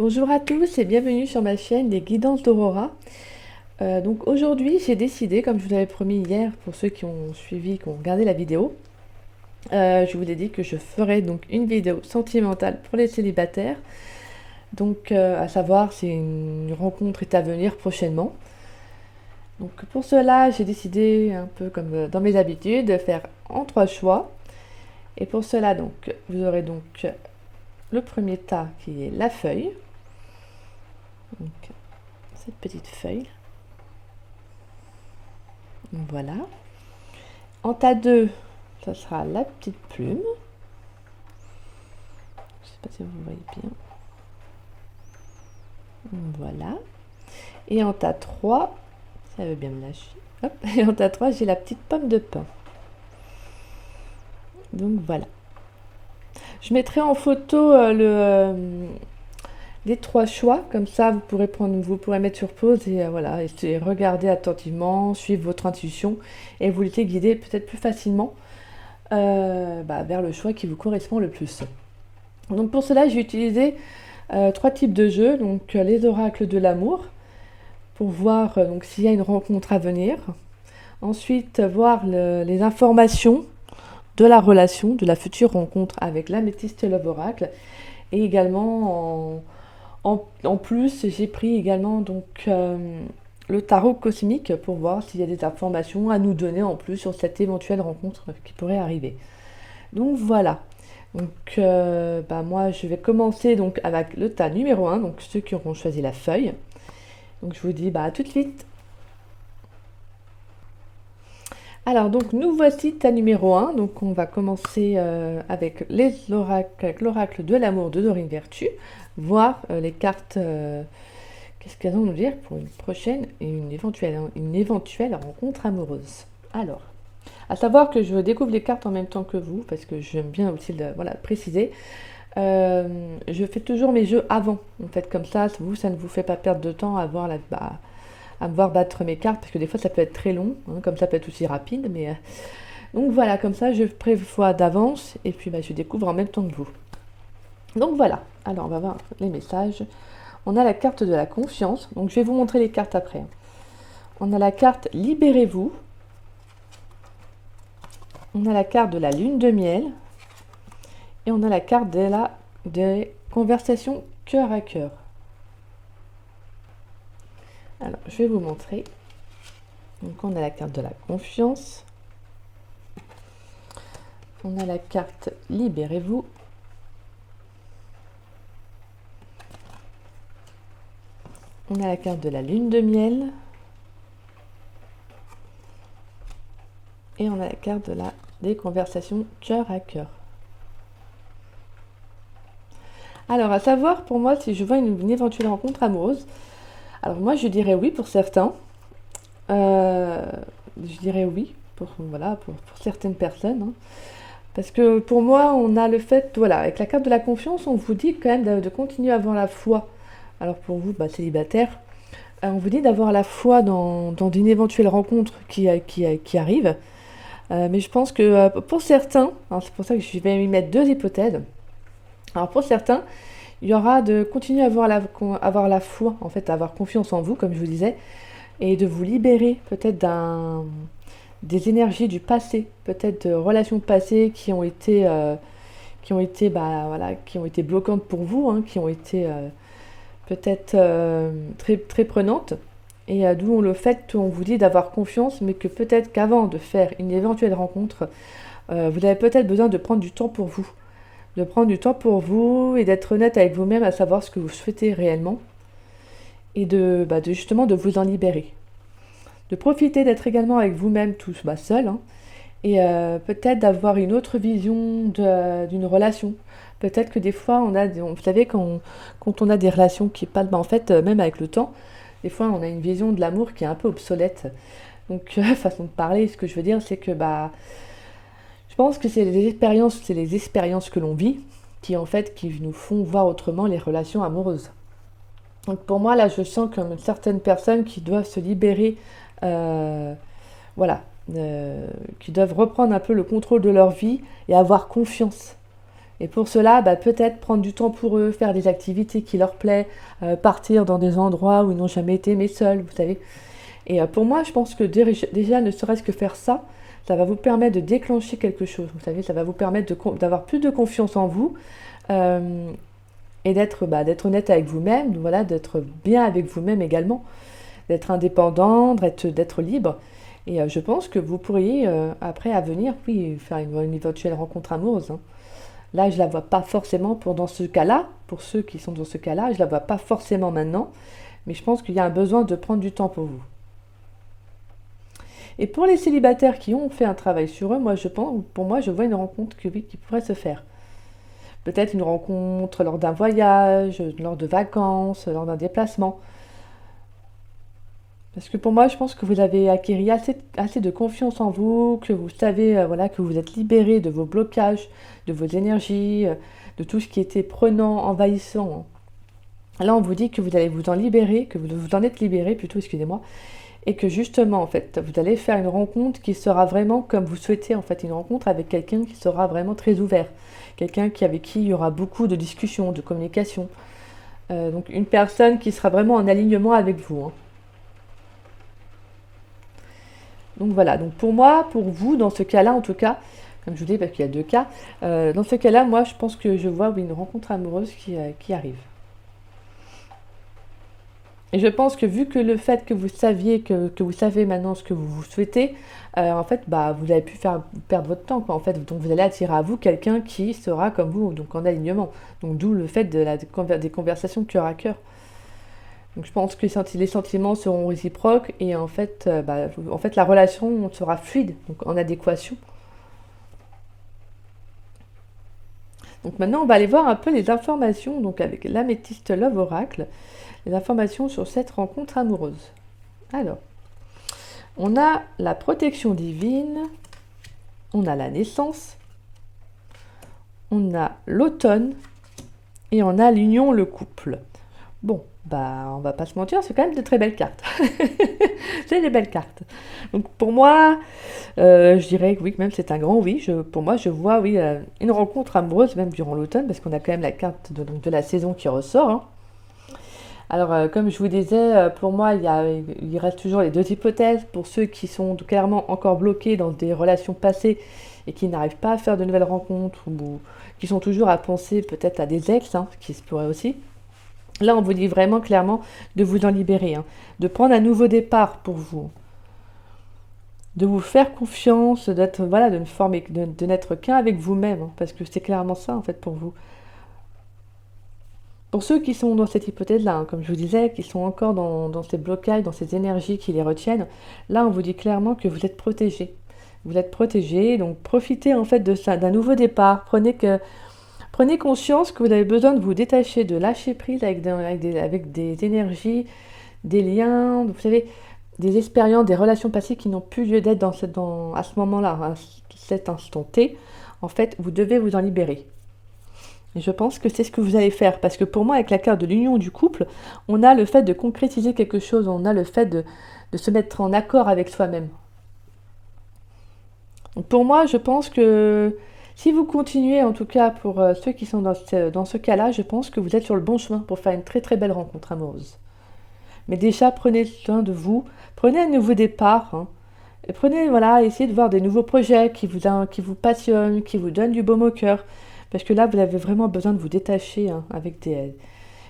Bonjour à tous et bienvenue sur ma chaîne des guidances d'Aurora. Donc aujourd'hui j'ai décidé, comme je vous avais promis hier pour ceux qui ont suivi, qui ont regardé la vidéo, je vous ai dit que je ferai donc une vidéo sentimentale pour les célibataires. Donc à savoir si une rencontre est à venir prochainement. Donc pour cela j'ai décidé, un peu comme dans mes habitudes, de faire en 3 choix. Et pour cela donc vous aurez donc le premier tas qui est la feuille. Donc cette petite feuille. Voilà. En tas 2, ça sera la petite plume. Je ne sais pas si vous voyez bien. Voilà. Et en tas 3, ça veut bien me lâcher. Hop. Et en tas 3, j'ai la petite pomme de pin. Donc voilà. Je mettrai en photo les 3 choix, comme ça vous pourrez mettre sur pause et voilà, et regarder attentivement, suivre votre intuition et vous laisser guider peut-être plus facilement vers le choix qui vous correspond le plus. Donc pour cela, j'ai utilisé 3 types de jeux, donc les oracles de l'amour, pour voir donc s'il y a une rencontre à venir. Ensuite, voir les informations de la relation, de la future rencontre avec l'améthyste Love Oracle. Et également, en plus, j'ai pris également donc, le tarot cosmique pour voir s'il y a des informations à nous donner en plus sur cette éventuelle rencontre qui pourrait arriver. Donc voilà. Donc moi je vais commencer donc avec le tas numéro 1, donc ceux qui auront choisi la feuille. Donc je vous dis à tout de suite. Alors donc nous voici tas numéro 1, donc on va commencer avec l'oracle de l'amour de Dorine Virtue, voir les cartes, qu'est-ce qu'elles vont nous dire pour une prochaine et une éventuelle rencontre amoureuse. Alors, à savoir que je découvre les cartes en même temps que vous, parce que j'aime bien aussi le préciser. Je fais toujours mes jeux avant, en fait, comme ça ne vous fait pas perdre de temps à voir à me voir battre mes cartes, parce que des fois ça peut être très long, comme ça peut être aussi rapide, mais donc voilà, comme ça je prévois d'avance, et puis je découvre en même temps que vous. Donc voilà, alors on va voir les messages. On a la carte de la confiance, donc je vais vous montrer les cartes après. On a la carte Libérez-vous. On a la carte de la lune de miel. Et on a la carte des conversations cœur à cœur. Alors, je vais vous montrer. Donc, on a la carte de la confiance. On a la carte Libérez-vous. On a la carte de la lune de miel. Et on a la carte des conversations cœur à cœur. Alors, à savoir pour moi, si je vois une éventuelle rencontre amoureuse, alors moi je dirais oui pour certains. Je dirais oui pour certaines personnes. Parce que pour moi, on a le fait, avec la carte de la confiance, on vous dit quand même de continuer à avoir la foi. Alors pour vous, célibataire, on vous dit d'avoir la foi dans une éventuelle rencontre qui arrive. Mais je pense que pour certains, c'est pour ça que je vais y mettre 2 hypothèses. Alors pour certains, il y aura de continuer à avoir la foi, en fait, à avoir confiance en vous, comme je vous disais, et de vous libérer peut-être des énergies du passé, peut-être de relations passées qui ont été bloquantes pour vous, qui ont été peut-être très, très prenantes, et d'où le fait on vous dit d'avoir confiance, mais que peut-être qu'avant de faire une éventuelle rencontre, vous avez peut-être besoin de prendre du temps pour vous. De prendre du temps pour vous et d'être honnête avec vous-même, à savoir ce que vous souhaitez réellement, et de justement de vous en libérer. De profiter d'être également avec vous-même tous seul, et peut-être d'avoir une autre vision d'une relation. Peut-être que des fois, vous savez, quand on a des relations qui parlent, en fait, même avec le temps, des fois, on a une vision de l'amour qui est un peu obsolète. Donc, façon de parler, ce que je veux dire, c'est que, je pense que c'est les expériences que l'on vit qui nous font voir autrement les relations amoureuses. Donc pour moi, là, je sens comme certaines personnes qui doivent se libérer, qui doivent reprendre un peu le contrôle de leur vie et avoir confiance. Et pour cela, peut-être prendre du temps pour eux, faire des activités qui leur plaisent, partir dans des endroits où ils n'ont jamais été, mais seuls, vous savez. Et pour moi, je pense que déjà, ne serait-ce que faire ça, ça va vous permettre de déclencher quelque chose. Vous savez, ça va vous permettre d'avoir plus de confiance en vous et d'être honnête avec vous-même, voilà, d'être bien avec vous-même également, d'être indépendant, d'être libre. Et je pense que vous pourriez, après, à venir, oui, faire une éventuelle rencontre amoureuse. Hein. Là, je ne la vois pas forcément dans ce cas-là, pour ceux qui sont dans ce cas-là, je ne la vois pas forcément maintenant, mais je pense qu'il y a un besoin de prendre du temps pour vous. Et pour les célibataires qui ont fait un travail sur eux, pour moi, je vois une rencontre qui pourrait se faire. Peut-être une rencontre lors d'un voyage, lors de vacances, lors d'un déplacement. Parce que pour moi, je pense que vous avez acquis assez de confiance en vous, que vous savez que vous êtes libéré de vos blocages, de vos énergies, de tout ce qui était prenant, envahissant. Là, on vous dit que vous allez vous en libérer, que vous en êtes libéré plutôt, excusez-moi, et que justement, en fait, vous allez faire une rencontre qui sera vraiment comme vous souhaitez, en fait, une rencontre avec quelqu'un qui sera vraiment très ouvert, quelqu'un avec qui il y aura beaucoup de discussions, de communication. Donc une personne qui sera vraiment en alignement avec vous. Hein. Donc voilà, donc pour moi, pour vous, dans ce cas-là, en tout cas, comme je vous dis, parce qu'il y a deux cas, dans ce cas-là, moi, je pense que je vois une rencontre amoureuse qui arrive. Et je pense que vu que le fait que vous saviez, que vous savez maintenant ce que vous souhaitez, en fait, vous avez pu faire perdre votre temps, quoi, en fait. Donc vous allez attirer à vous quelqu'un qui sera comme vous, donc en alignement. Donc d'où le fait des conversations cœur à cœur. Donc je pense que les sentiments seront réciproques et en fait, la relation sera fluide, donc en adéquation. Donc maintenant, on va aller voir un peu les informations, donc avec l'Améthyste Love Oracle, les informations sur cette rencontre amoureuse. Alors, on a la protection divine, on a la naissance, on a l'automne et on a l'union, le couple. Bon, on va pas se mentir, c'est quand même de très belles cartes. C'est des belles cartes. Donc pour moi, je dirais que oui, même c'est un grand oui. Pour moi, je vois oui une rencontre amoureuse même durant l'automne, parce qu'on a quand même la carte de la saison qui ressort. Hein. Alors, comme je vous disais, pour moi, il reste toujours les deux hypothèses. Pour ceux qui sont clairement encore bloqués dans des relations passées et qui n'arrivent pas à faire de nouvelles rencontres, ou qui sont toujours à penser peut-être à des ex, hein, ce qui se pourrait aussi. Là, on vous dit vraiment clairement de vous en libérer, hein, de prendre un nouveau départ pour vous, de vous faire confiance, de n'être qu'un avec vous-même, hein, parce que c'est clairement ça en fait pour vous. Pour ceux qui sont dans cette hypothèse-là, hein, comme je vous disais, qui sont encore dans ces blocages, dans ces énergies qui les retiennent, là, on vous dit clairement que vous êtes protégés. Vous êtes protégés, donc profitez en fait de ça, d'un nouveau départ. Prenez conscience que vous avez besoin de vous détacher, de lâcher prise avec des énergies, des liens, vous savez, des expériences, des relations passées qui n'ont plus lieu d'être à ce moment-là, à cet instant T. En fait, vous devez vous en libérer. Et je pense que c'est ce que vous allez faire, parce que pour moi, avec la carte de l'union du couple, on a le fait de concrétiser quelque chose, on a le fait de se mettre en accord avec soi-même. Donc pour moi, je pense que si vous continuez, en tout cas pour ceux qui sont dans ce cas-là, je pense que vous êtes sur le bon chemin pour faire une très très belle rencontre amoureuse. Mais déjà, prenez soin de vous, prenez un nouveau départ, hein, et essayez de voir des nouveaux projets qui vous passionnent, qui vous donnent du baume au cœur, parce que là, vous avez vraiment besoin de vous détacher hein,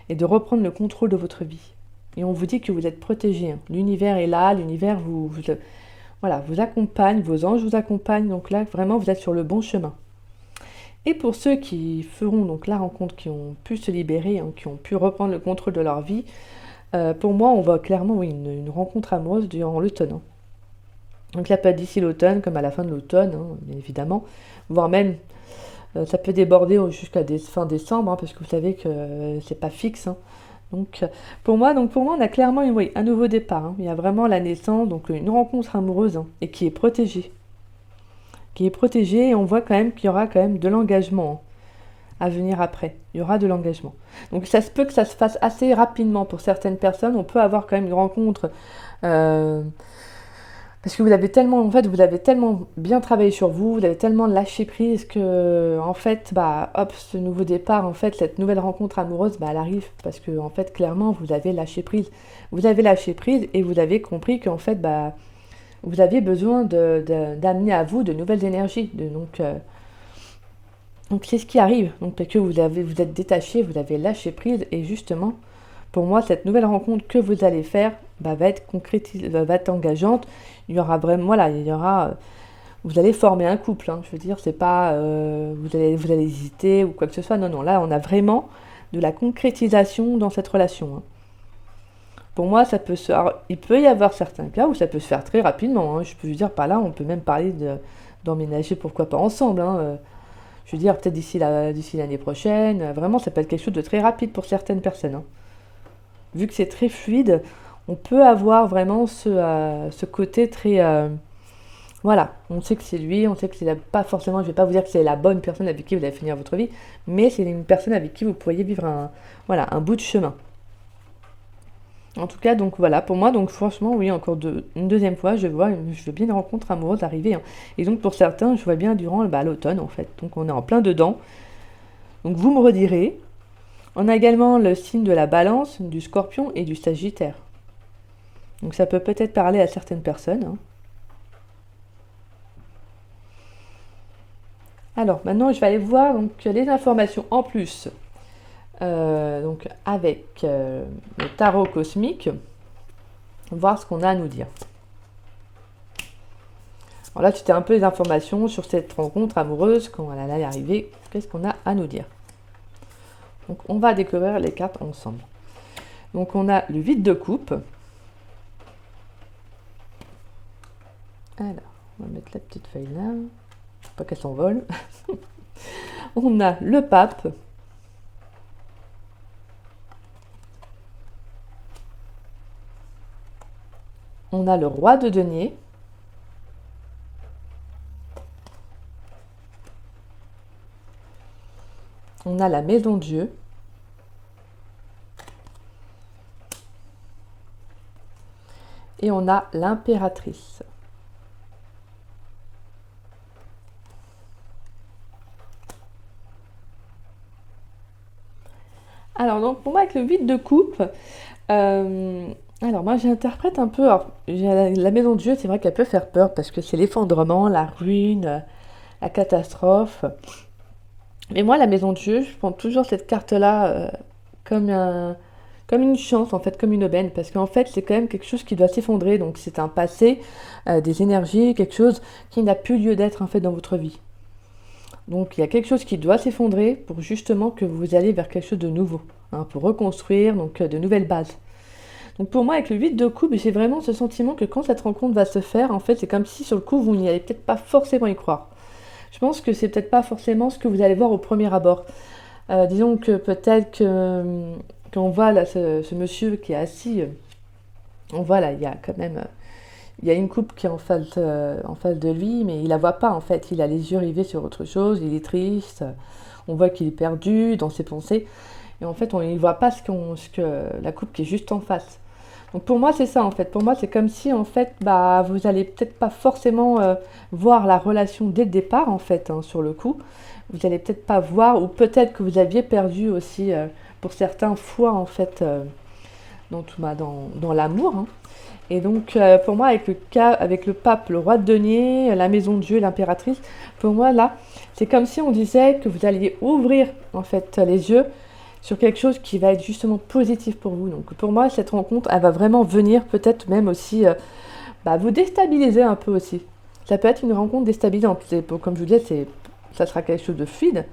et de reprendre le contrôle de votre vie. Et on vous dit que vous êtes protégé. Hein. L'univers est là, l'univers vous accompagne, vos anges vous accompagnent. Donc là, vraiment, vous êtes sur le bon chemin. Et pour ceux qui feront donc la rencontre, qui ont pu se libérer, hein, qui ont pu reprendre le contrôle de leur vie, pour moi, on voit clairement une rencontre amoureuse durant l'automne. Hein. Donc là, pas d'ici l'automne, comme à la fin de l'automne, hein, bien évidemment, voire même ça peut déborder jusqu'à fin décembre, hein, parce que vous savez que c'est pas fixe. Hein. Donc pour moi, on a clairement un nouveau départ. Hein. Il y a vraiment la naissance, donc une rencontre amoureuse, hein, et qui est protégée. Et on voit quand même qu'il y aura quand même de l'engagement hein, à venir après. Il y aura de l'engagement. Donc ça se peut que ça se fasse assez rapidement pour certaines personnes. On peut avoir quand même une rencontre Parce que vous avez tellement, en fait, vous avez tellement bien travaillé sur vous, vous avez tellement lâché prise que, en fait, bah, hop, ce nouveau départ, en fait, cette nouvelle rencontre amoureuse, bah, elle arrive. Parce que, en fait, clairement, vous avez lâché prise. Vous avez lâché prise et vous avez compris qu'en fait, bah, vous aviez besoin d'amener à vous de nouvelles énergies. Donc c'est ce qui arrive. Donc, parce que vous êtes détaché, vous avez lâché prise et justement, pour moi, cette nouvelle rencontre que vous allez faire bah, va être concrétisée, va être engageante. Il y aura vraiment, voilà, vous allez former un couple. Hein. Je veux dire, c'est pas, vous allez hésiter ou quoi que ce soit. Non, non, là, on a vraiment de la concrétisation dans cette relation. Hein. Pour moi, alors, il peut y avoir certains cas où ça peut se faire très rapidement. Hein. Je peux vous dire, par là, on peut même parler d'emménager, pourquoi pas ensemble. Hein. Je veux dire, peut-être d'ici l'année prochaine. Vraiment, ça peut être quelque chose de très rapide pour certaines personnes. Hein. Vu que c'est très fluide, on peut avoir vraiment ce côté très... voilà, on sait que c'est lui, on sait que c'est pas forcément, je vais pas vous dire que c'est la bonne personne avec qui vous allez finir votre vie, mais c'est une personne avec qui vous pourriez vivre un bout de chemin. En tout cas, donc voilà, pour moi, donc franchement, oui, une deuxième fois, je veux bien une rencontre amoureuse arriver. Hein. Et donc pour certains, je vois bien durant l'automne, en fait. Donc on est en plein dedans. Donc vous me redirez. On a également le signe de la Balance, du Scorpion et du Sagittaire. Donc ça peut peut-être parler à certaines personnes. Hein. Alors maintenant, je vais aller voir donc, les informations en plus. Donc avec le tarot cosmique, voir ce qu'on a à nous dire. Alors là, c'était un peu les informations sur cette rencontre amoureuse, quand elle allait arriver, qu'est-ce qu'on a à nous dire. Donc on va découvrir les cartes ensemble. Donc on a le vide de coupe. Alors, on va mettre la petite feuille là, pas qu'elle s'envole. On a le pape. On a le roi de denier. On a la maison de Dieu. Et on a l'impératrice. Alors donc pour moi avec le vide de coupe, alors moi j'interprète un peu, alors, la maison de Dieu c'est vrai qu'elle peut faire peur parce que c'est l'effondrement, la ruine, la catastrophe. Mais moi la maison de Dieu, je prends toujours cette carte-là comme comme une chance en fait, comme une aubaine, parce qu'en fait c'est quand même quelque chose qui doit s'effondrer, donc c'est un passé, des énergies, quelque chose qui n'a plus lieu d'être en fait dans votre vie. Donc il y a quelque chose qui doit s'effondrer pour justement que vous allez vers quelque chose de nouveau, hein, pour reconstruire donc de nouvelles bases. Donc pour moi avec le 8 de coupe, j'ai vraiment ce sentiment que quand cette rencontre va se faire, en fait c'est comme si sur le coup vous n'y allez peut-être pas forcément y croire. Je pense que c'est peut-être pas forcément ce que vous allez voir au premier abord. Disons que peut-être que quand on voit là ce monsieur qui est assis, on voit là il y a quand même il y a une coupe qui est en face de lui, mais il la voit pas en fait. Il a les yeux rivés sur autre chose, il est triste. On voit qu'il est perdu dans ses pensées. Et en fait, on ne voit pas la coupe qui est juste en face. Donc pour moi, c'est ça en fait. Pour moi, c'est comme si en fait, bah, vous allez peut-être pas forcément voir la relation dès le départ en fait, hein, sur le coup. Vous allez peut-être pas voir, ou peut-être que vous aviez perdu aussi, pour certains, foi en fait, dans l'amour. Hein. Et donc, pour moi, avec le pape, le roi de denier, la maison de Dieu, l'impératrice, pour moi, là, c'est comme si on disait que vous alliez ouvrir, en fait, les yeux sur quelque chose qui va être justement positif pour vous. Donc, pour moi, cette rencontre, elle va vraiment venir peut-être même aussi vous déstabiliser un peu aussi. Ça peut être une rencontre déstabilisante. Comme je vous disais, ça sera quelque chose de fluide,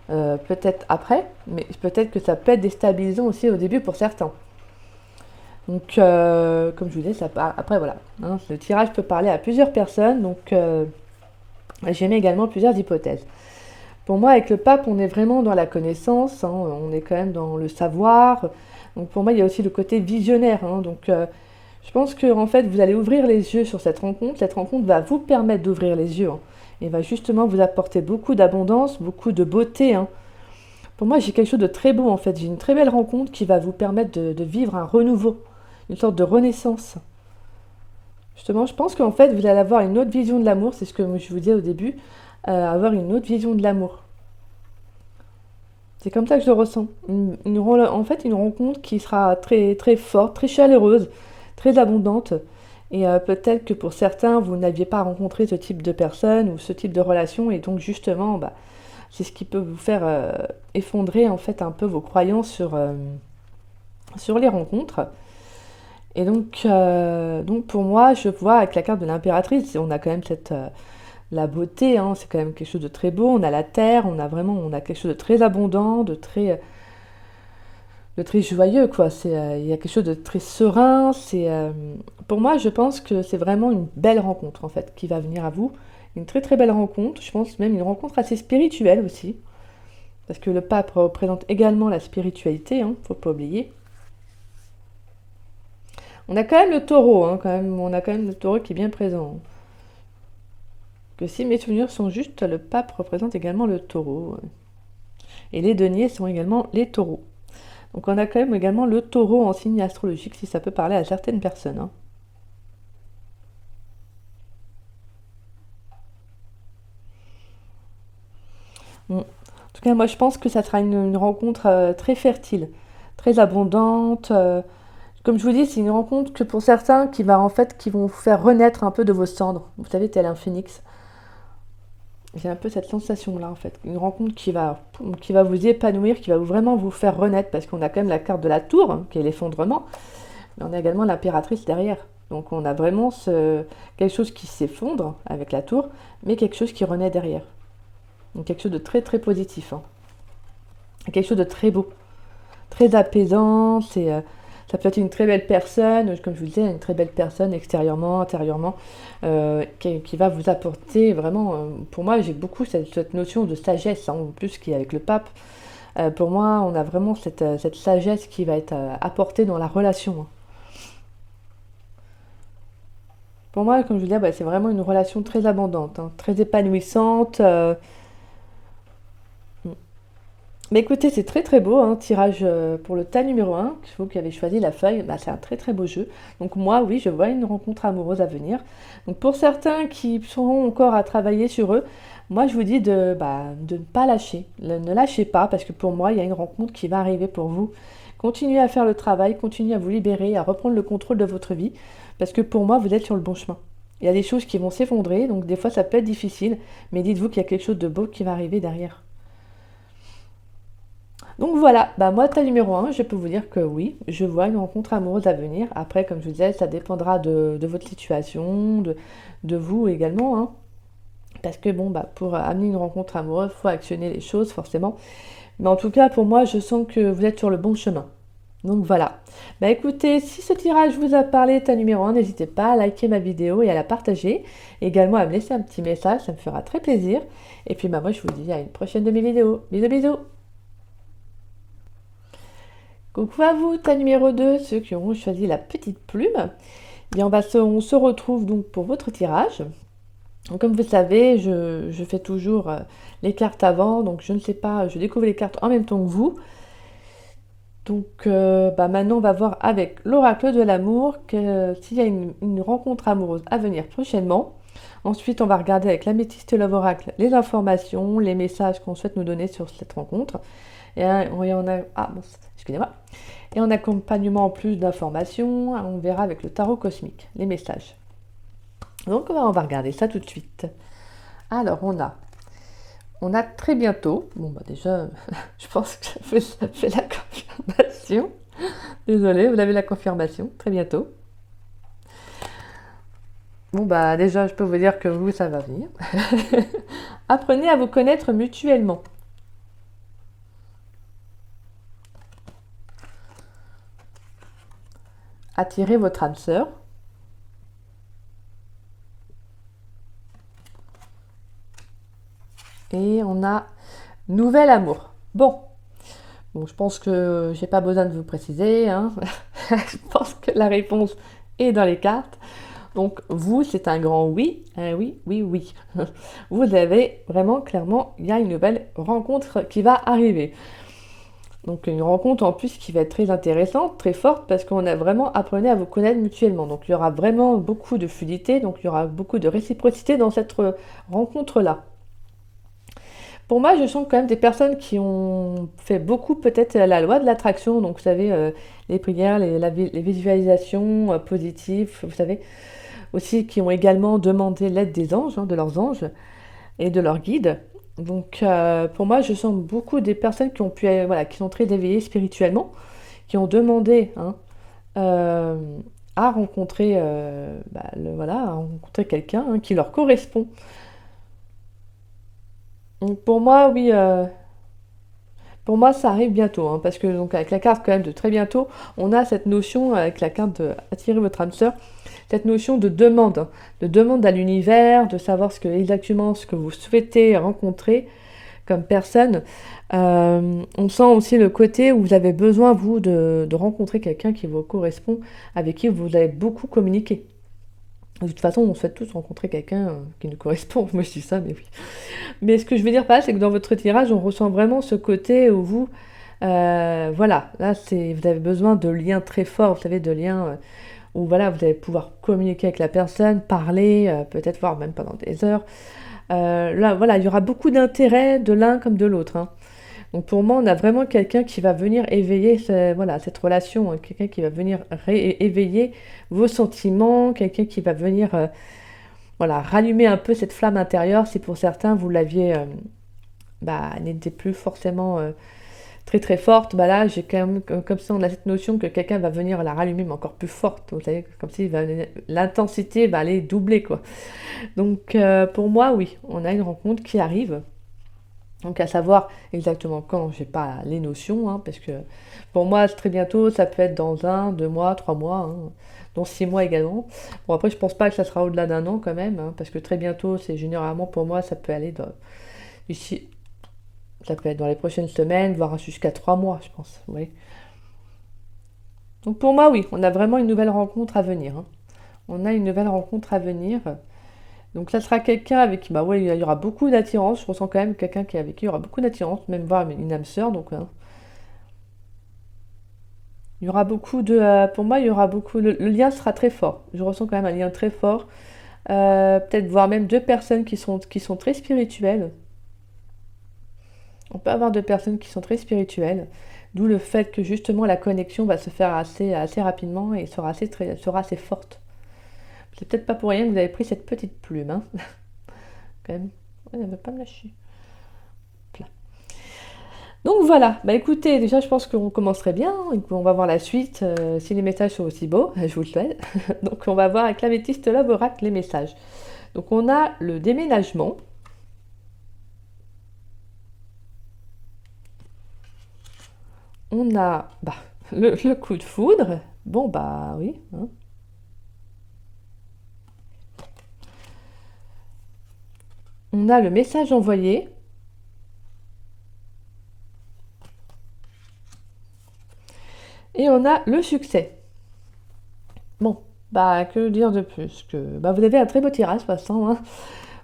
peut-être après, mais peut-être que ça peut être déstabilisant aussi au début pour certains. Donc, comme je vous disais, après voilà, hein, le tirage peut parler à plusieurs personnes, donc j'ai mis également plusieurs hypothèses. Pour moi, avec le pape, on est vraiment dans la connaissance, hein, on est quand même dans le savoir. Donc pour moi, il y a aussi le côté visionnaire. Hein, donc je pense que en fait, vous allez ouvrir les yeux sur cette rencontre. Cette rencontre va vous permettre d'ouvrir les yeux, hein, et va justement vous apporter beaucoup d'abondance, beaucoup de beauté. Hein. Pour moi, j'ai quelque chose de très beau en fait. J'ai une très belle rencontre qui va vous permettre de vivre un renouveau. Une sorte de renaissance. Justement, je pense qu'en fait, vous allez avoir une autre vision de l'amour, c'est ce que je vous disais au début, avoir une autre vision de l'amour. C'est comme ça que je le ressens. En fait, une rencontre qui sera très, très forte, très chaleureuse, très abondante. Et peut-être que pour certains, vous n'aviez pas rencontré ce type de personne ou ce type de relation. Et donc, justement, bah, c'est ce qui peut vous faire effondrer en fait un peu vos croyances sur les rencontres. Et donc pour moi, je vois avec la carte de l'impératrice, on a quand même la beauté, hein, c'est quand même quelque chose de très beau. On a la terre, on a quelque chose de très abondant, de très joyeux, quoi. Il y a quelque chose de très serein. Pour moi, je pense que c'est vraiment une belle rencontre, en fait, qui va venir à vous. Une très très belle rencontre. Je pense même une rencontre assez spirituelle aussi. Parce que le pape représente également la spiritualité, hein, faut pas oublier. On a quand même le taureau, hein, quand même. On a quand même le taureau qui est bien présent. Que si mes souvenirs sont justes, le pape représente également le taureau. Et les deniers sont également les taureaux. Donc on a quand même également le taureau en signe astrologique, si ça peut parler à certaines personnes, hein. En tout cas, moi je pense que ça sera une rencontre très fertile, très abondante. Comme je vous dis, c'est une rencontre que pour certains qui vont vous faire renaître un peu de vos cendres. Vous savez, tel un phénix. J'ai un peu cette sensation-là, en fait. Une rencontre qui va vous épanouir, qui va vraiment vous faire renaître, parce qu'on a quand même la carte de la tour, hein, qui est l'effondrement, mais on a également l'impératrice derrière. Donc on a vraiment quelque chose qui s'effondre avec la tour, mais quelque chose qui renaît derrière. Donc quelque chose de très très positif, hein. Quelque chose de très beau, très apaisant. Ça peut être une très belle personne, comme je vous disais, une très belle personne extérieurement, intérieurement, qui va vous apporter vraiment. Pour moi, j'ai beaucoup cette notion de sagesse, hein, en plus qui est avec le pape. Pour moi, on a vraiment cette sagesse qui va être apportée dans la relation, hein. Pour moi, comme je vous disais, bah, c'est vraiment une relation très abondante, hein, très épanouissante. Mais écoutez, c'est très très beau, hein, tirage pour le tas numéro 1, vous qui avez choisi la feuille, bah, c'est un très très beau jeu. Donc moi, oui, je vois une rencontre amoureuse à venir. Donc pour certains qui seront encore à travailler sur eux, moi je vous dis de ne pas lâcher. Ne lâchez pas, parce que pour moi, il y a une rencontre qui va arriver pour vous. Continuez à faire le travail, continuez à vous libérer, à reprendre le contrôle de votre vie, parce que pour moi, vous êtes sur le bon chemin. Il y a des choses qui vont s'effondrer, donc des fois ça peut être difficile, mais dites-vous qu'il y a quelque chose de beau qui va arriver derrière. Donc voilà, bah moi, tas numéro 1, je peux vous dire que oui, je vois une rencontre amoureuse à venir. Après, comme je vous disais, ça dépendra de votre situation, de vous également, hein. Parce que bon, bah, pour amener une rencontre amoureuse, il faut actionner les choses, forcément. Mais en tout cas, pour moi, je sens que vous êtes sur le bon chemin. Donc voilà. Bah écoutez, si ce tirage vous a parlé, tas numéro 1, n'hésitez pas à liker ma vidéo et à la partager. Également à me laisser un petit message, ça me fera très plaisir. Et puis bah moi, je vous dis à une prochaine de mes vidéos. Bisous bisous. Coucou à vous, tas numéro 2, ceux qui auront choisi la petite plume. Bien, on se retrouve donc pour votre tirage. Donc, comme vous le savez, je fais toujours les cartes avant, donc je ne sais pas, je découvre les cartes en même temps que vous. Donc bah maintenant, on va voir avec l'oracle de l'amour s'il y a une rencontre amoureuse à venir prochainement. Ensuite, on va regarder avec l'améthyste et l'oracle les informations, les messages qu'on souhaite nous donner sur cette rencontre. Et on a, bon, excusez-moi. Et en accompagnement en plus d'informations, on verra avec le tarot cosmique, les messages. Donc on va regarder ça tout de suite. Alors on a très bientôt, bon bah déjà, je pense que ça fait la confirmation. Désolée, vous avez la confirmation, très bientôt. Bon bah déjà, je peux vous dire que vous, ça va venir. Apprenez à vous connaître mutuellement. Attirez votre âme sœur. Et on a nouvel amour. Bon, je pense que j'ai pas besoin de vous préciser, hein. Je pense que la réponse est dans les cartes. Donc vous, c'est un grand oui, oui, oui, oui. Vous avez vraiment clairement, il y a une nouvelle rencontre qui va arriver. Donc une rencontre en plus qui va être très intéressante, très forte, parce qu'on a vraiment appris à vous connaître mutuellement. Donc il y aura vraiment beaucoup de fluidité, donc il y aura beaucoup de réciprocité dans cette rencontre-là. Pour moi, je sens quand même des personnes qui ont fait beaucoup peut-être la loi de l'attraction, donc vous savez, les prières, les visualisations positives, vous savez, aussi qui ont également demandé l'aide des anges, hein, de leurs anges et de leurs guides. Donc pour moi, je sens beaucoup des personnes qui ont pu, voilà, qui sont très éveillées spirituellement, qui ont demandé, hein, euh, à rencontrer, voilà, à rencontrer quelqu'un, hein, qui leur correspond. Donc pour moi, oui, pour moi, ça arrive bientôt, hein, parce que donc avec la carte quand même de très bientôt, on a cette notion avec la carte de attirer votre âme sœur, cette notion hein, de demande à l'univers, de savoir exactement ce que vous souhaitez rencontrer comme personne. On sent aussi le côté où vous avez besoin, vous, de rencontrer quelqu'un qui vous correspond, avec qui vous allez beaucoup communiquer. De toute façon, on souhaite tous rencontrer quelqu'un qui nous correspond. Moi, je dis ça, mais oui. Mais ce que je veux dire par là, c'est que dans votre tirage, on ressent vraiment ce côté où vous, voilà, là, vous avez besoin de liens très forts, vous savez, de liens où, voilà, vous allez pouvoir communiquer avec la personne, parler, peut-être voir même pendant des heures. Là, voilà, il y aura beaucoup d'intérêt de l'un comme de l'autre, hein. Donc pour moi, on a vraiment quelqu'un qui va venir éveiller voilà, cette relation, hein, quelqu'un qui va venir éveiller vos sentiments, quelqu'un qui va venir voilà, rallumer un peu cette flamme intérieure si pour certains vous l'aviez, n'était plus forcément très très forte. Là, j'ai quand même, comme ça, on a cette notion que quelqu'un va venir la rallumer, mais encore plus forte. Vous savez, comme si l'intensité va aller doubler, quoi. Donc pour moi, oui, on a une rencontre qui arrive. Donc à savoir exactement quand, j'ai pas les notions, hein, parce que pour moi, très bientôt, ça peut être dans 1, 2 mois, 3 mois, hein, dans 6 mois également. Bon, après, je pense pas que ça sera au-delà d'un an quand même, hein, parce que très bientôt, c'est généralement pour moi, ça peut aller ici, ça peut être dans les prochaines semaines, voire jusqu'à 3 mois, je pense. Vous voyez. Donc pour moi, oui, on a vraiment une nouvelle rencontre à venir, hein. On a une nouvelle rencontre à venir. Donc ça sera quelqu'un avec qui, ouais, il y aura beaucoup d'attirance. Je ressens quand même quelqu'un avec qui il y aura beaucoup d'attirance, même voir une âme sœur. Donc hein. Il y aura beaucoup pour moi, il y aura beaucoup. Le lien sera très fort. Je ressens quand même un lien très fort. Peut-être voir même deux personnes qui sont très spirituelles. On peut avoir deux personnes qui sont très spirituelles. D'où le fait que justement la connexion va se faire assez rapidement et sera assez forte. C'est peut-être pas pour rien que vous avez pris cette petite plume, hein. Quand même. Ouais, elle ne veut pas me lâcher. Donc voilà, écoutez, déjà je pense qu'on commencerait bien, et qu'on va voir la suite, si les messages sont aussi beaux, je vous le souhaite. Donc on va voir avec l'améthyste Love Oracle les messages. Donc on a le déménagement. On a le coup de foudre. Bon oui, hein. On a le message envoyé. Et on a le succès. Bon, que dire de plus que vous avez un très beau tirage, de toute façon, hein.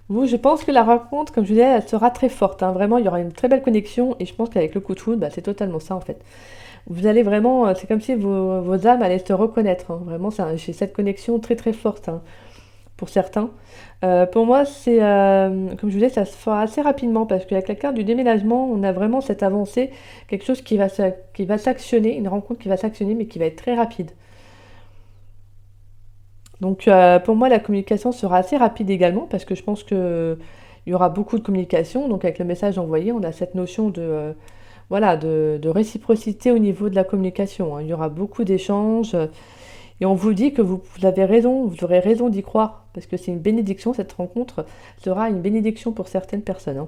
Vous, je pense que la rencontre, comme je vous disais, elle sera très forte, hein. Vraiment, il y aura une très belle connexion. Et je pense qu'avec le coup de foudre, c'est totalement ça, en fait. Vous allez vraiment, c'est comme si vos âmes allaient se reconnaître, hein. Vraiment, j'ai cette connexion très très forte, hein, pour certains. Pour moi, c'est, comme je vous disais, ça se fera assez rapidement parce qu'avec la carte du déménagement, on a vraiment cette avancée, quelque chose qui va s'actionner, une rencontre qui va s'actionner, mais qui va être très rapide. Donc pour moi, la communication sera assez rapide également parce que je pense qu'il y aura beaucoup de communication. Donc avec le message envoyé, on a cette notion voilà, de réciprocité au niveau de la communication, hein. Il y aura beaucoup d'échanges et on vous dit que vous avez raison, vous aurez raison d'y croire parce que c'est une bénédiction, cette rencontre sera une bénédiction pour certaines personnes, hein.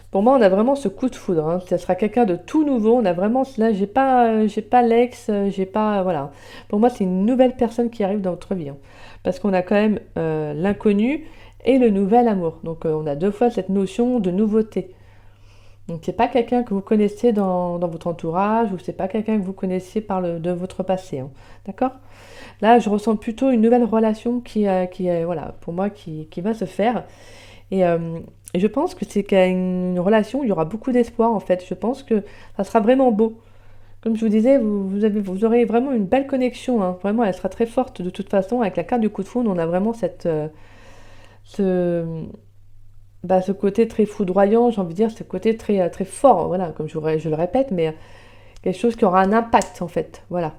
Pour moi, on a vraiment ce coup de foudre, hein. Ça sera quelqu'un de tout nouveau. On a vraiment, là, j'ai pas l'ex, j'ai pas, voilà. Pour moi, c'est une nouvelle personne qui arrive dans votre vie, hein. Parce qu'on a quand même l'inconnu et le nouvel amour. Donc, on a deux fois cette notion de nouveauté. Donc, c'est pas quelqu'un que vous connaissez dans votre entourage ou c'est pas quelqu'un que vous connaissiez de votre passé, hein. D'accord? Là, je ressens plutôt une nouvelle relation qui voilà, pour moi, qui va se faire. Et Et je pense que c'est qu'il y a une relation où il y aura beaucoup d'espoir en fait. Je pense que ça sera vraiment beau. Comme je vous disais, vous aurez vraiment une belle connexion, hein. Vraiment, elle sera très forte de toute façon. Avec la carte du coup de foudre, on a vraiment ce, ce côté très foudroyant, j'ai envie de dire, ce côté très, très fort, voilà, comme je le répète, mais quelque chose qui aura un impact en fait, voilà.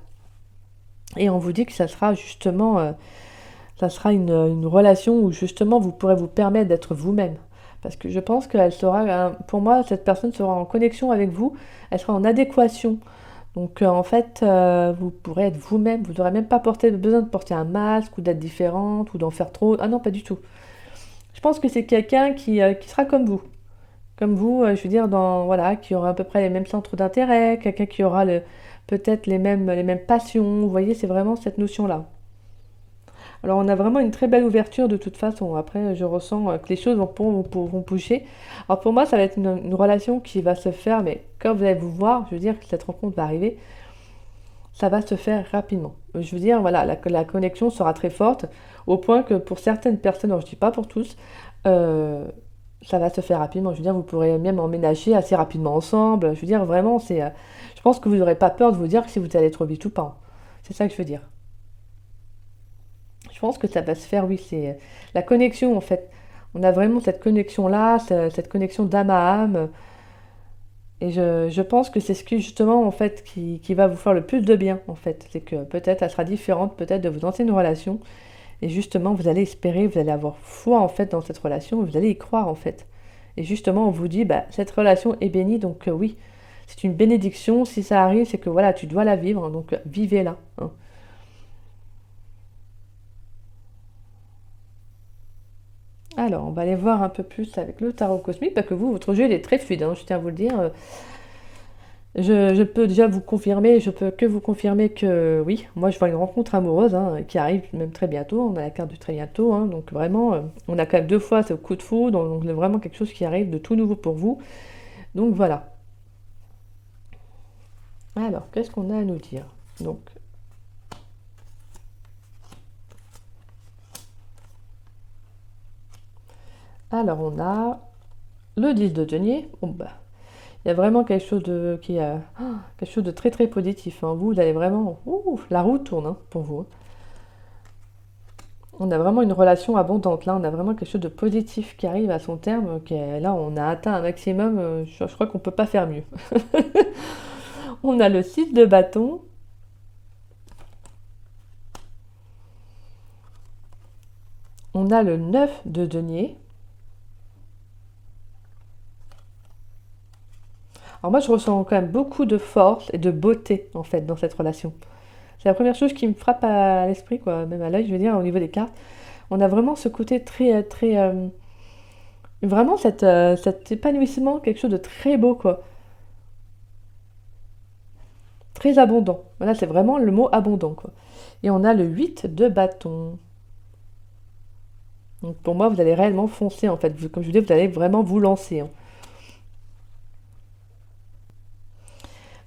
Et on vous dit que ça sera justement, ça sera une relation où justement vous pourrez vous permettre d'être vous-même. Parce que je pense qu'elle sera, pour moi, cette personne sera en connexion avec vous, elle sera en adéquation. Donc en fait, vous pourrez être vous-même, vous n'aurez même pas besoin de porter un masque ou d'être différente ou d'en faire trop. Ah non, pas du tout. Je pense que c'est quelqu'un qui sera comme vous. Comme vous, je veux dire, voilà, qui aura à peu près les mêmes centres d'intérêt, quelqu'un qui aura peut-être les mêmes passions. Vous voyez, c'est vraiment cette notion-là. Alors on a vraiment une très belle ouverture de toute façon. Après, je ressens que les choses vont bouger. Alors pour moi, ça va être une relation qui va se faire, mais quand vous allez vous voir, je veux dire que cette rencontre va arriver, ça va se faire rapidement. Je veux dire, voilà, la connexion sera très forte, au point que pour certaines personnes, alors je ne dis pas pour tous, euh, ça va se faire rapidement. Je veux dire, vous pourrez même emménager assez rapidement ensemble. Je veux dire, vraiment, je pense que vous n'aurez pas peur de vous dire que si vous allez trop vite ou pas. C'est ça que je veux dire. Je pense que ça va se faire, oui, c'est la connexion en fait. On a vraiment cette connexion-là, cette connexion d'âme à âme. Et je pense que c'est ce qui justement en fait qui va vous faire le plus de bien en fait. C'est que peut-être elle sera différente peut-être de vos anciennes relations. Et justement vous allez espérer, vous allez avoir foi en fait dans cette relation, vous allez y croire en fait. Et justement on vous dit, bah, cette relation est bénie, donc oui, c'est une bénédiction. Si ça arrive, c'est que voilà, tu dois la vivre, hein, donc vivez-la, hein. Alors, on va aller voir un peu plus avec le tarot cosmique, parce que vous, votre jeu, il est très fluide, hein, je tiens à vous le dire. Je peux déjà vous confirmer, je peux que vous confirmer que oui, moi je vois une rencontre amoureuse, hein, qui arrive même très bientôt. On a la carte du très bientôt, hein, donc vraiment, on a quand même 2 fois ce coup de foudre, donc c'est vraiment quelque chose qui arrive de tout nouveau pour vous. Donc voilà. Alors, qu'est-ce qu'on a à nous dire? Donc, alors on a le 10 de denier. Bon, bah, il y a vraiment quelque chose de très très positif, hein. Vous allez vraiment, la roue tourne, hein, pour vous, hein. On a vraiment une relation abondante. Là, on a vraiment quelque chose de positif qui arrive à son terme. Là, on a atteint un maximum. Je crois qu'on ne peut pas faire mieux. On a le 6 de bâton. On a le 9 de denier. Alors moi, je ressens quand même beaucoup de force et de beauté, en fait, dans cette relation. C'est la première chose qui me frappe à l'esprit, quoi, même à l'œil, je veux dire, au niveau des cartes. On a vraiment ce côté très, très... vraiment cet épanouissement, quelque chose de très beau, quoi. Très abondant. Voilà, c'est vraiment le mot abondant, quoi. Et on a le 8 de bâton. Donc pour moi, vous allez réellement foncer, en fait. Comme je vous dis, vous allez vraiment vous lancer, hein.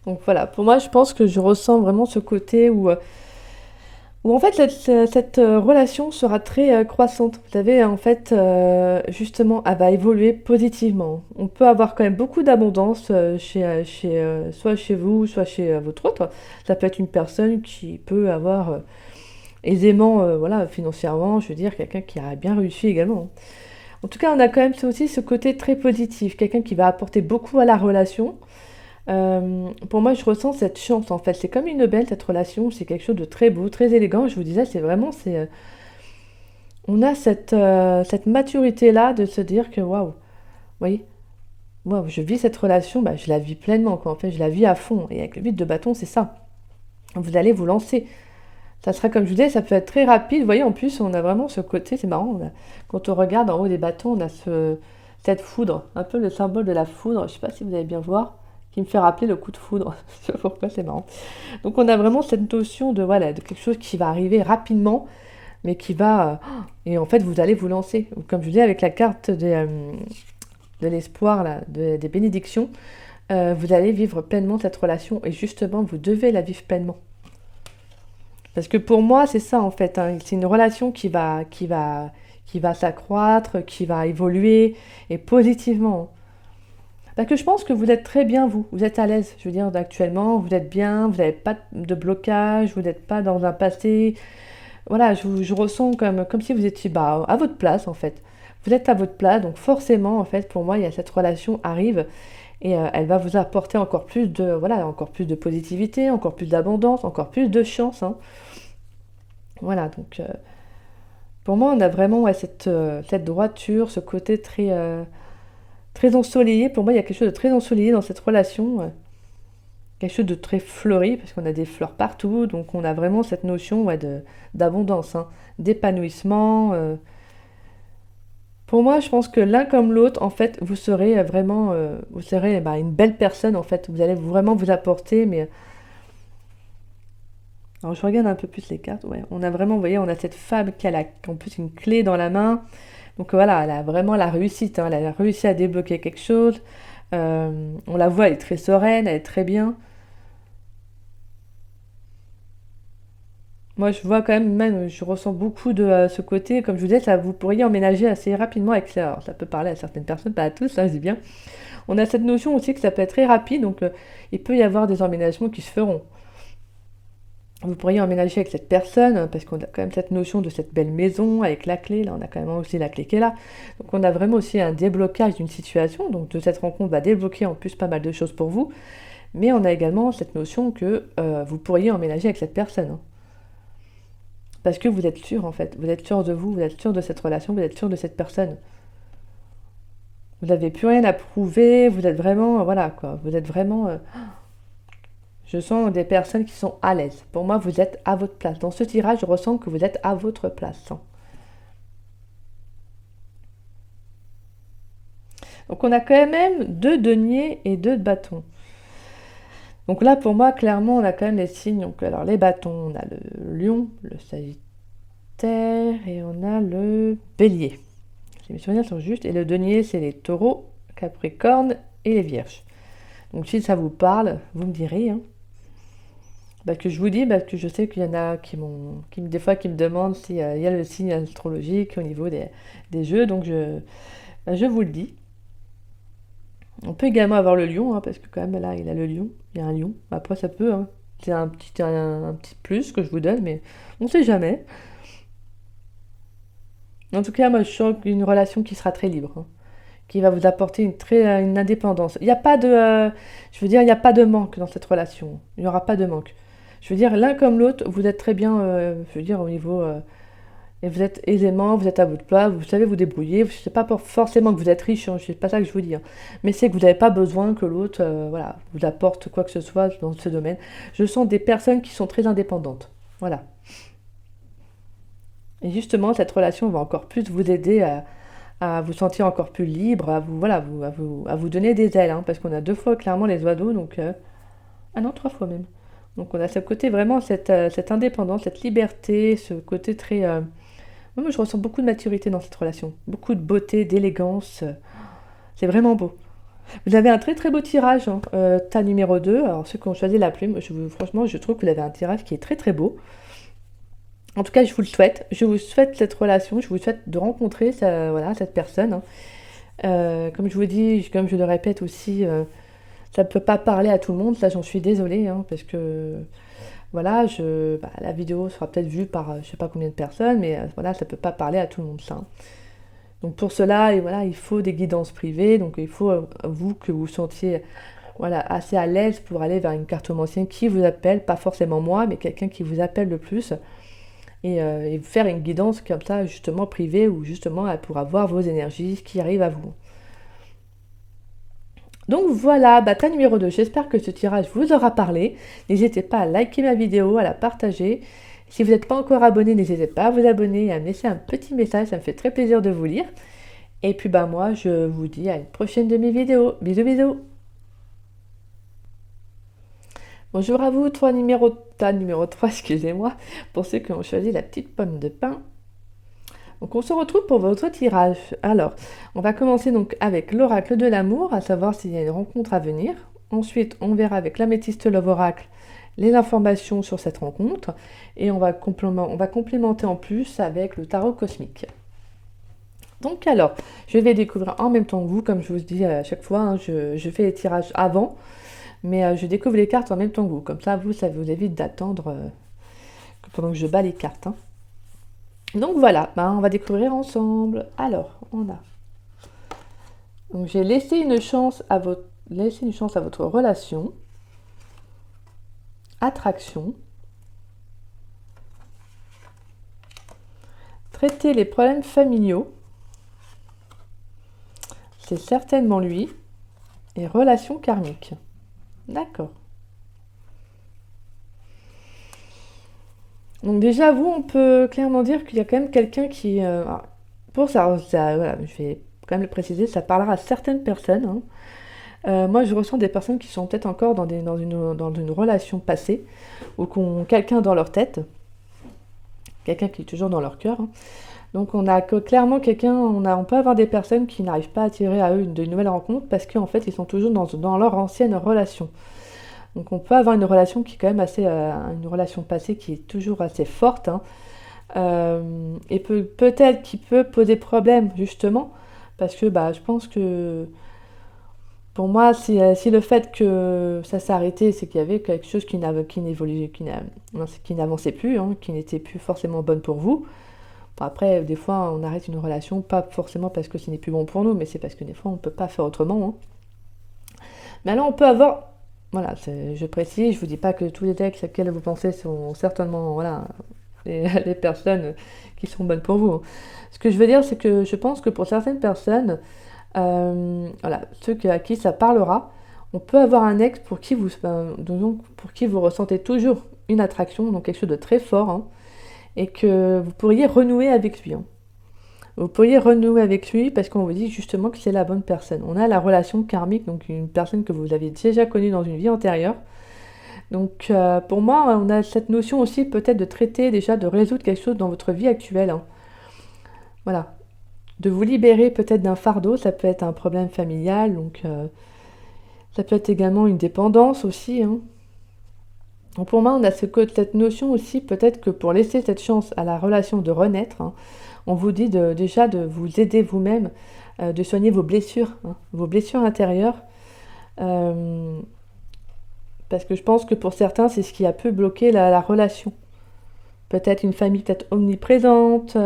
Donc voilà, pour moi, je pense que je ressens vraiment ce côté où en fait, cette relation sera très croissante. Vous savez, en fait, justement, elle va évoluer positivement. On peut avoir quand même beaucoup d'abondance soit chez vous, soit chez votre autre. Ça peut être une personne qui peut avoir aisément, voilà, financièrement, je veux dire, quelqu'un qui a bien réussi également, hein. En tout cas, on a quand même aussi ce côté très positif, quelqu'un qui va apporter beaucoup à la relation. Pour moi, je ressens cette chance en fait. C'est comme une belle cette relation. C'est quelque chose de très beau, très élégant. Je vous disais, c'est vraiment, on a cette maturité là de se dire que waouh, vous voyez, waouh, je vis cette relation, bah, je la vis pleinement quoi. En fait, je la vis à fond. Et avec le 8 de bâton, c'est ça. Vous allez vous lancer. Ça sera comme je vous disais, ça peut être très rapide. Vous voyez, en plus, on a vraiment ce côté, c'est marrant. Quand on regarde en haut des bâtons, on a cette foudre, un peu le symbole de la foudre. Je sais pas si vous allez bien voir, qui me fait rappeler le coup de foudre. Je sais pas pourquoi, c'est marrant. Donc on a vraiment cette notion de voilà, de quelque chose qui va arriver rapidement, mais qui va et en fait vous allez vous lancer. Comme je vous dis avec la carte de l'espoir là, des bénédictions, vous allez vivre pleinement cette relation et justement vous devez la vivre pleinement. Parce que pour moi c'est ça en fait, hein. C'est une relation qui qui va s'accroître, qui va évoluer, et positivement. Parce que je pense que vous êtes très bien, vous êtes à l'aise, je veux dire, actuellement, vous êtes bien, vous n'avez pas de blocage, vous n'êtes pas dans un passé. Voilà, je ressens comme si vous étiez bah, à votre place, en fait. Vous êtes à votre place, donc forcément, en fait, pour moi, il y a cette relation arrive, et elle va vous apporter encore plus de, voilà, encore plus de positivité, encore plus d'abondance, encore plus de chance, hein. Voilà, donc pour moi, on a vraiment ouais, cette droiture, ce côté très ensoleillé. Pour moi, il y a quelque chose de très ensoleillé dans cette relation, quelque chose de très fleuri, parce qu'on a des fleurs partout, donc on a vraiment cette notion ouais, d'abondance, hein, d'épanouissement. Pour moi, je pense que l'un comme l'autre, en fait, vous serez vraiment, vous serez bah, une belle personne, en fait. Vous allez vraiment vous apporter, mais alors je regarde un peu plus les cartes, ouais. On a vraiment, vous voyez, on a cette femme qui a en plus une clé dans la main. Donc voilà, elle a vraiment la réussite, hein. Elle a réussi à débloquer quelque chose. On la voit, elle est très sereine, elle est très bien. Moi, je vois quand même, je ressens beaucoup de ce côté, comme je vous disais, ça vous pourriez emménager assez rapidement avec ça. Alors, ça peut parler à certaines personnes, pas à tous, ça je dis bien. On a cette notion aussi que ça peut être très rapide, donc il peut y avoir des emménagements qui se feront. Vous pourriez emménager avec cette personne, parce qu'on a quand même cette notion de cette belle maison avec la clé. Là, on a quand même aussi la clé qui est là. Donc, on a vraiment aussi un déblocage d'une situation. Donc, de cette rencontre va débloquer en plus pas mal de choses pour vous. Mais on a également cette notion que vous pourriez emménager avec cette personne, hein. Parce que vous êtes sûr, en fait. Vous êtes sûr de vous, vous êtes sûr de cette relation, vous êtes sûr de cette personne. Vous n'avez plus rien à prouver, vous êtes vraiment, voilà quoi, vous êtes vraiment... je sens des personnes qui sont à l'aise. Pour moi, vous êtes à votre place. Dans ce tirage, je ressens que vous êtes à votre place, hein. Donc on a quand même deux deniers et deux bâtons. Donc là, pour moi, clairement, on a quand même les signes. Donc, alors, les bâtons, on a le lion, le sagittaire et on a le bélier. Si mes souvenirs sont justes. Et le denier, c'est les taureaux, capricorne et les vierges. Donc si ça vous parle, vous me direz, hein. Parce que je vous dis, parce que je sais qu'il y en a des fois qui me demandent s'il y a le signe astrologique au niveau des jeux. Donc je vous le dis. On peut également avoir le lion, hein, parce que quand même là, il a le lion. Il y a un lion. Après, ça peut, hein. C'est un petit plus que je vous donne, mais on ne sait jamais. En tout cas, moi, je sens une relation qui sera très libre, hein, qui va vous apporter une indépendance. Il n'y a pas de, je veux dire, il n'y a pas de manque dans cette relation. Il n'y aura pas de manque. Je veux dire, l'un comme l'autre, vous êtes très bien, je veux dire, au niveau, et vous êtes aisément, vous êtes à votre place, vous savez vous débrouiller. C'est pas forcément que vous êtes riche, hein, c'est pas ça que je veux dire. Mais c'est que vous n'avez pas besoin que l'autre, voilà, vous apporte quoi que ce soit dans ce domaine. Je sens des personnes qui sont très indépendantes. Voilà. Et justement, cette relation va encore plus vous aider à vous sentir encore plus libre, à vous, voilà, à vous donner des ailes, hein, parce qu'on a deux fois clairement les oiseaux, donc ah non, trois fois même. Donc on a ce côté vraiment, cette indépendance, cette liberté, ce côté très... moi, je ressens beaucoup de maturité dans cette relation, beaucoup de beauté, d'élégance, c'est vraiment beau. Vous avez un très très beau tirage, hein, tas numéro 2. Alors ceux qui ont choisi la plume, franchement je trouve que vous avez un tirage qui est très très beau. En tout cas, je vous le souhaite. Je vous souhaite cette relation. Je vous souhaite de rencontrer voilà, cette personne, hein. Comme je vous dis, comme je le répète aussi, ça ne peut pas parler à tout le monde. Ça, j'en suis désolée, hein, parce que voilà, la vidéo sera peut-être vue par je ne sais pas combien de personnes, mais voilà, ça ne peut pas parler à tout le monde, ça, hein. Donc pour cela, et voilà, il faut des guidances privées. Donc il faut vous que vous vous sentiez voilà, assez à l'aise pour aller vers une cartomancienne qui vous appelle, pas forcément moi, mais quelqu'un qui vous appelle le plus. Et faire une guidance comme ça, justement privée, où justement elle pourra voir vos énergies qui arrivent à vous. Donc voilà, bataille numéro 2. J'espère que ce tirage vous aura parlé. N'hésitez pas à liker ma vidéo, à la partager. Si vous n'êtes pas encore abonné, n'hésitez pas à vous abonner et à me laisser un petit message, ça me fait très plaisir de vous lire. Et puis moi, je vous dis à une prochaine de mes vidéos. Bisous bisous. Bonjour à vous, numéro 3, excusez-moi, pour ceux qui ont choisi la petite pomme de pin. Donc on se retrouve pour votre tirage. Alors, on va commencer donc avec l'oracle de l'amour, à savoir s'il y a une rencontre à venir. Ensuite, on verra avec l'améthyste love oracle les informations sur cette rencontre. Et on va complémenter en plus avec le tarot cosmique. Donc alors, je vais découvrir en même temps que vous, comme je vous dis à chaque fois, hein, je fais les tirages avant, mais je découvre les cartes en même temps que vous. Comme ça vous évite d'attendre pendant que je bats les cartes, hein. Donc voilà, on va découvrir ensemble. Alors, on a. Donc j'ai laissé une chance à votre relation, attraction, traiter les problèmes familiaux, c'est certainement lui, et relation karmique. D'accord. Donc déjà, vous, on peut clairement dire qu'il y a quand même quelqu'un qui... pour ça, voilà, je vais quand même le préciser, ça parlera à certaines personnes, hein. Moi, je ressens des personnes qui sont peut-être encore dans une relation passée, ou qui ont quelqu'un dans leur tête, quelqu'un qui est toujours dans leur cœur, hein. Donc on a clairement quelqu'un, on peut avoir des personnes qui n'arrivent pas à attirer à eux de nouvelles rencontres parce qu'en fait ils sont toujours dans leur ancienne relation. Donc on peut avoir une relation qui est quand même assez, une relation passée qui est toujours assez forte, hein. Et peut-être qui peut poser problème justement parce que je pense que pour moi si le fait que ça s'est arrêté c'est qu'il y avait quelque chose qui n'avançait plus, hein, qui n'était plus forcément bonne pour vous. Bon, après des fois on arrête une relation pas forcément parce que ce n'est plus bon pour nous mais c'est parce que des fois on ne peut pas faire autrement, hein. Mais alors on peut avoir, voilà, je précise, je vous dis pas que tous les textes auxquels vous pensez sont certainement voilà, les personnes qui sont bonnes pour vous, hein. Ce que je veux dire, c'est que je pense que pour certaines personnes, voilà, ceux à qui ça parlera, on peut avoir un ex pour qui vous ressentez toujours une attraction, donc quelque chose de très fort, hein, et que vous pourriez renouer avec lui, hein. Vous pourriez renouer avec lui parce qu'on vous dit justement que c'est la bonne personne. On a la relation karmique, donc une personne que vous avez déjà connue dans une vie antérieure. Donc pour moi, on a cette notion aussi peut-être de traiter déjà, de résoudre quelque chose dans votre vie actuelle, hein. Voilà. De vous libérer peut-être d'un fardeau, ça peut être un problème familial, donc ça peut être également une dépendance aussi, hein. Donc pour moi, on a cette notion aussi, peut-être que pour laisser cette chance à la relation de renaître, hein, on vous dit déjà de vous aider vous-même, de soigner vos blessures, hein, vos blessures intérieures. Parce que je pense que pour certains, c'est ce qui a pu bloquer la relation. Peut-être une famille peut-être omniprésente,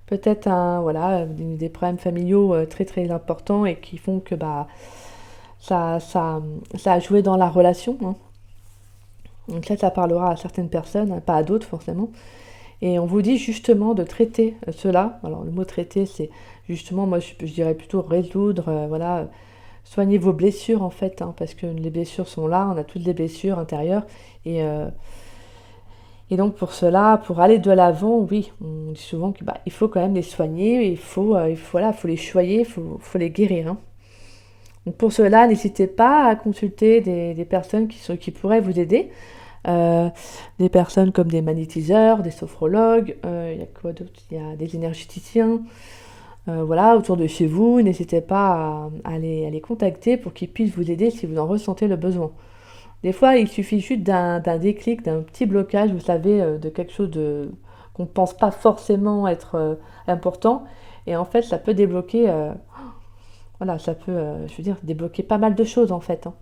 peut-être voilà, des problèmes familiaux très très importants et qui font que ça a joué dans la relation, hein. Donc ça parlera à certaines personnes, hein, pas à d'autres forcément. Et on vous dit justement de traiter cela. Alors le mot traiter, c'est justement, moi je dirais plutôt résoudre, voilà, soigner vos blessures en fait, hein, parce que les blessures sont là, on a toutes des blessures intérieures. Et donc pour cela, pour aller de l'avant, oui, on dit souvent qu'il faut quand même les soigner, voilà, faut les choyer, il faut les guérir, hein. Donc pour cela, n'hésitez pas à consulter des personnes qui pourraient vous aider. Des personnes comme des magnétiseurs, des sophrologues, il y a quoi d'autre? Il y a des énergéticiens, voilà, autour de chez vous. N'hésitez pas à les contacter pour qu'ils puissent vous aider si vous en ressentez le besoin. Des fois, il suffit juste d'un déclic, d'un petit blocage, vous savez, de quelque chose qu'on ne pense pas forcément être important. Et en fait, ça peut débloquer, voilà, ça peut, je veux dire, débloquer pas mal de choses en fait, hein.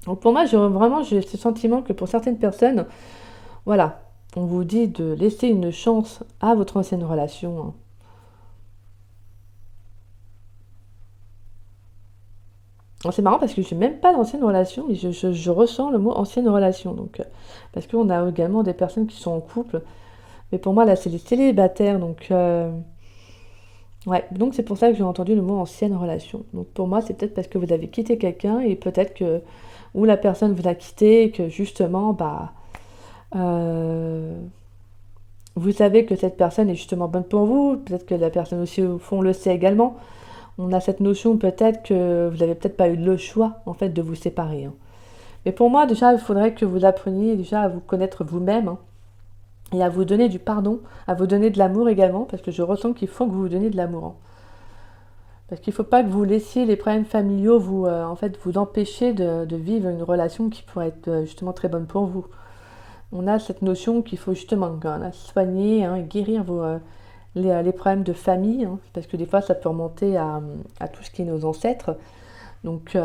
Donc pour moi, j'ai ce sentiment que pour certaines personnes, voilà, on vous dit de laisser une chance à votre ancienne relation, hein. Alors, c'est marrant parce que je n'ai même pas d'ancienne relation, mais je ressens le mot ancienne relation. Donc, parce qu'on a également des personnes qui sont en couple, mais pour moi là c'est les célibataires, donc ouais, donc c'est pour ça que j'ai entendu le mot ancienne relation. Donc pour moi c'est peut-être parce que vous avez quitté quelqu'un et peut-être que ou la personne vous a quitté et que justement euh, vous savez que cette personne est justement bonne pour vous, peut-être que la personne aussi au fond le sait également. On a cette notion peut-être que vous n'avez peut-être pas eu le choix en fait de vous séparer, hein. Mais pour moi déjà il faudrait que vous appreniez déjà à vous connaître vous-même, hein, et à vous donner du pardon, à vous donner de l'amour également, parce que je ressens qu'il faut que vous vous donniez de l'amour, hein. Parce qu'il ne faut pas que vous laissiez les problèmes familiaux en fait, vous empêcher de vivre une relation qui pourrait être justement très bonne pour vous. On a cette notion qu'il faut justement soigner, hein, guérir les problèmes de famille, hein, parce que des fois ça peut remonter à tout ce qui est nos ancêtres. Donc,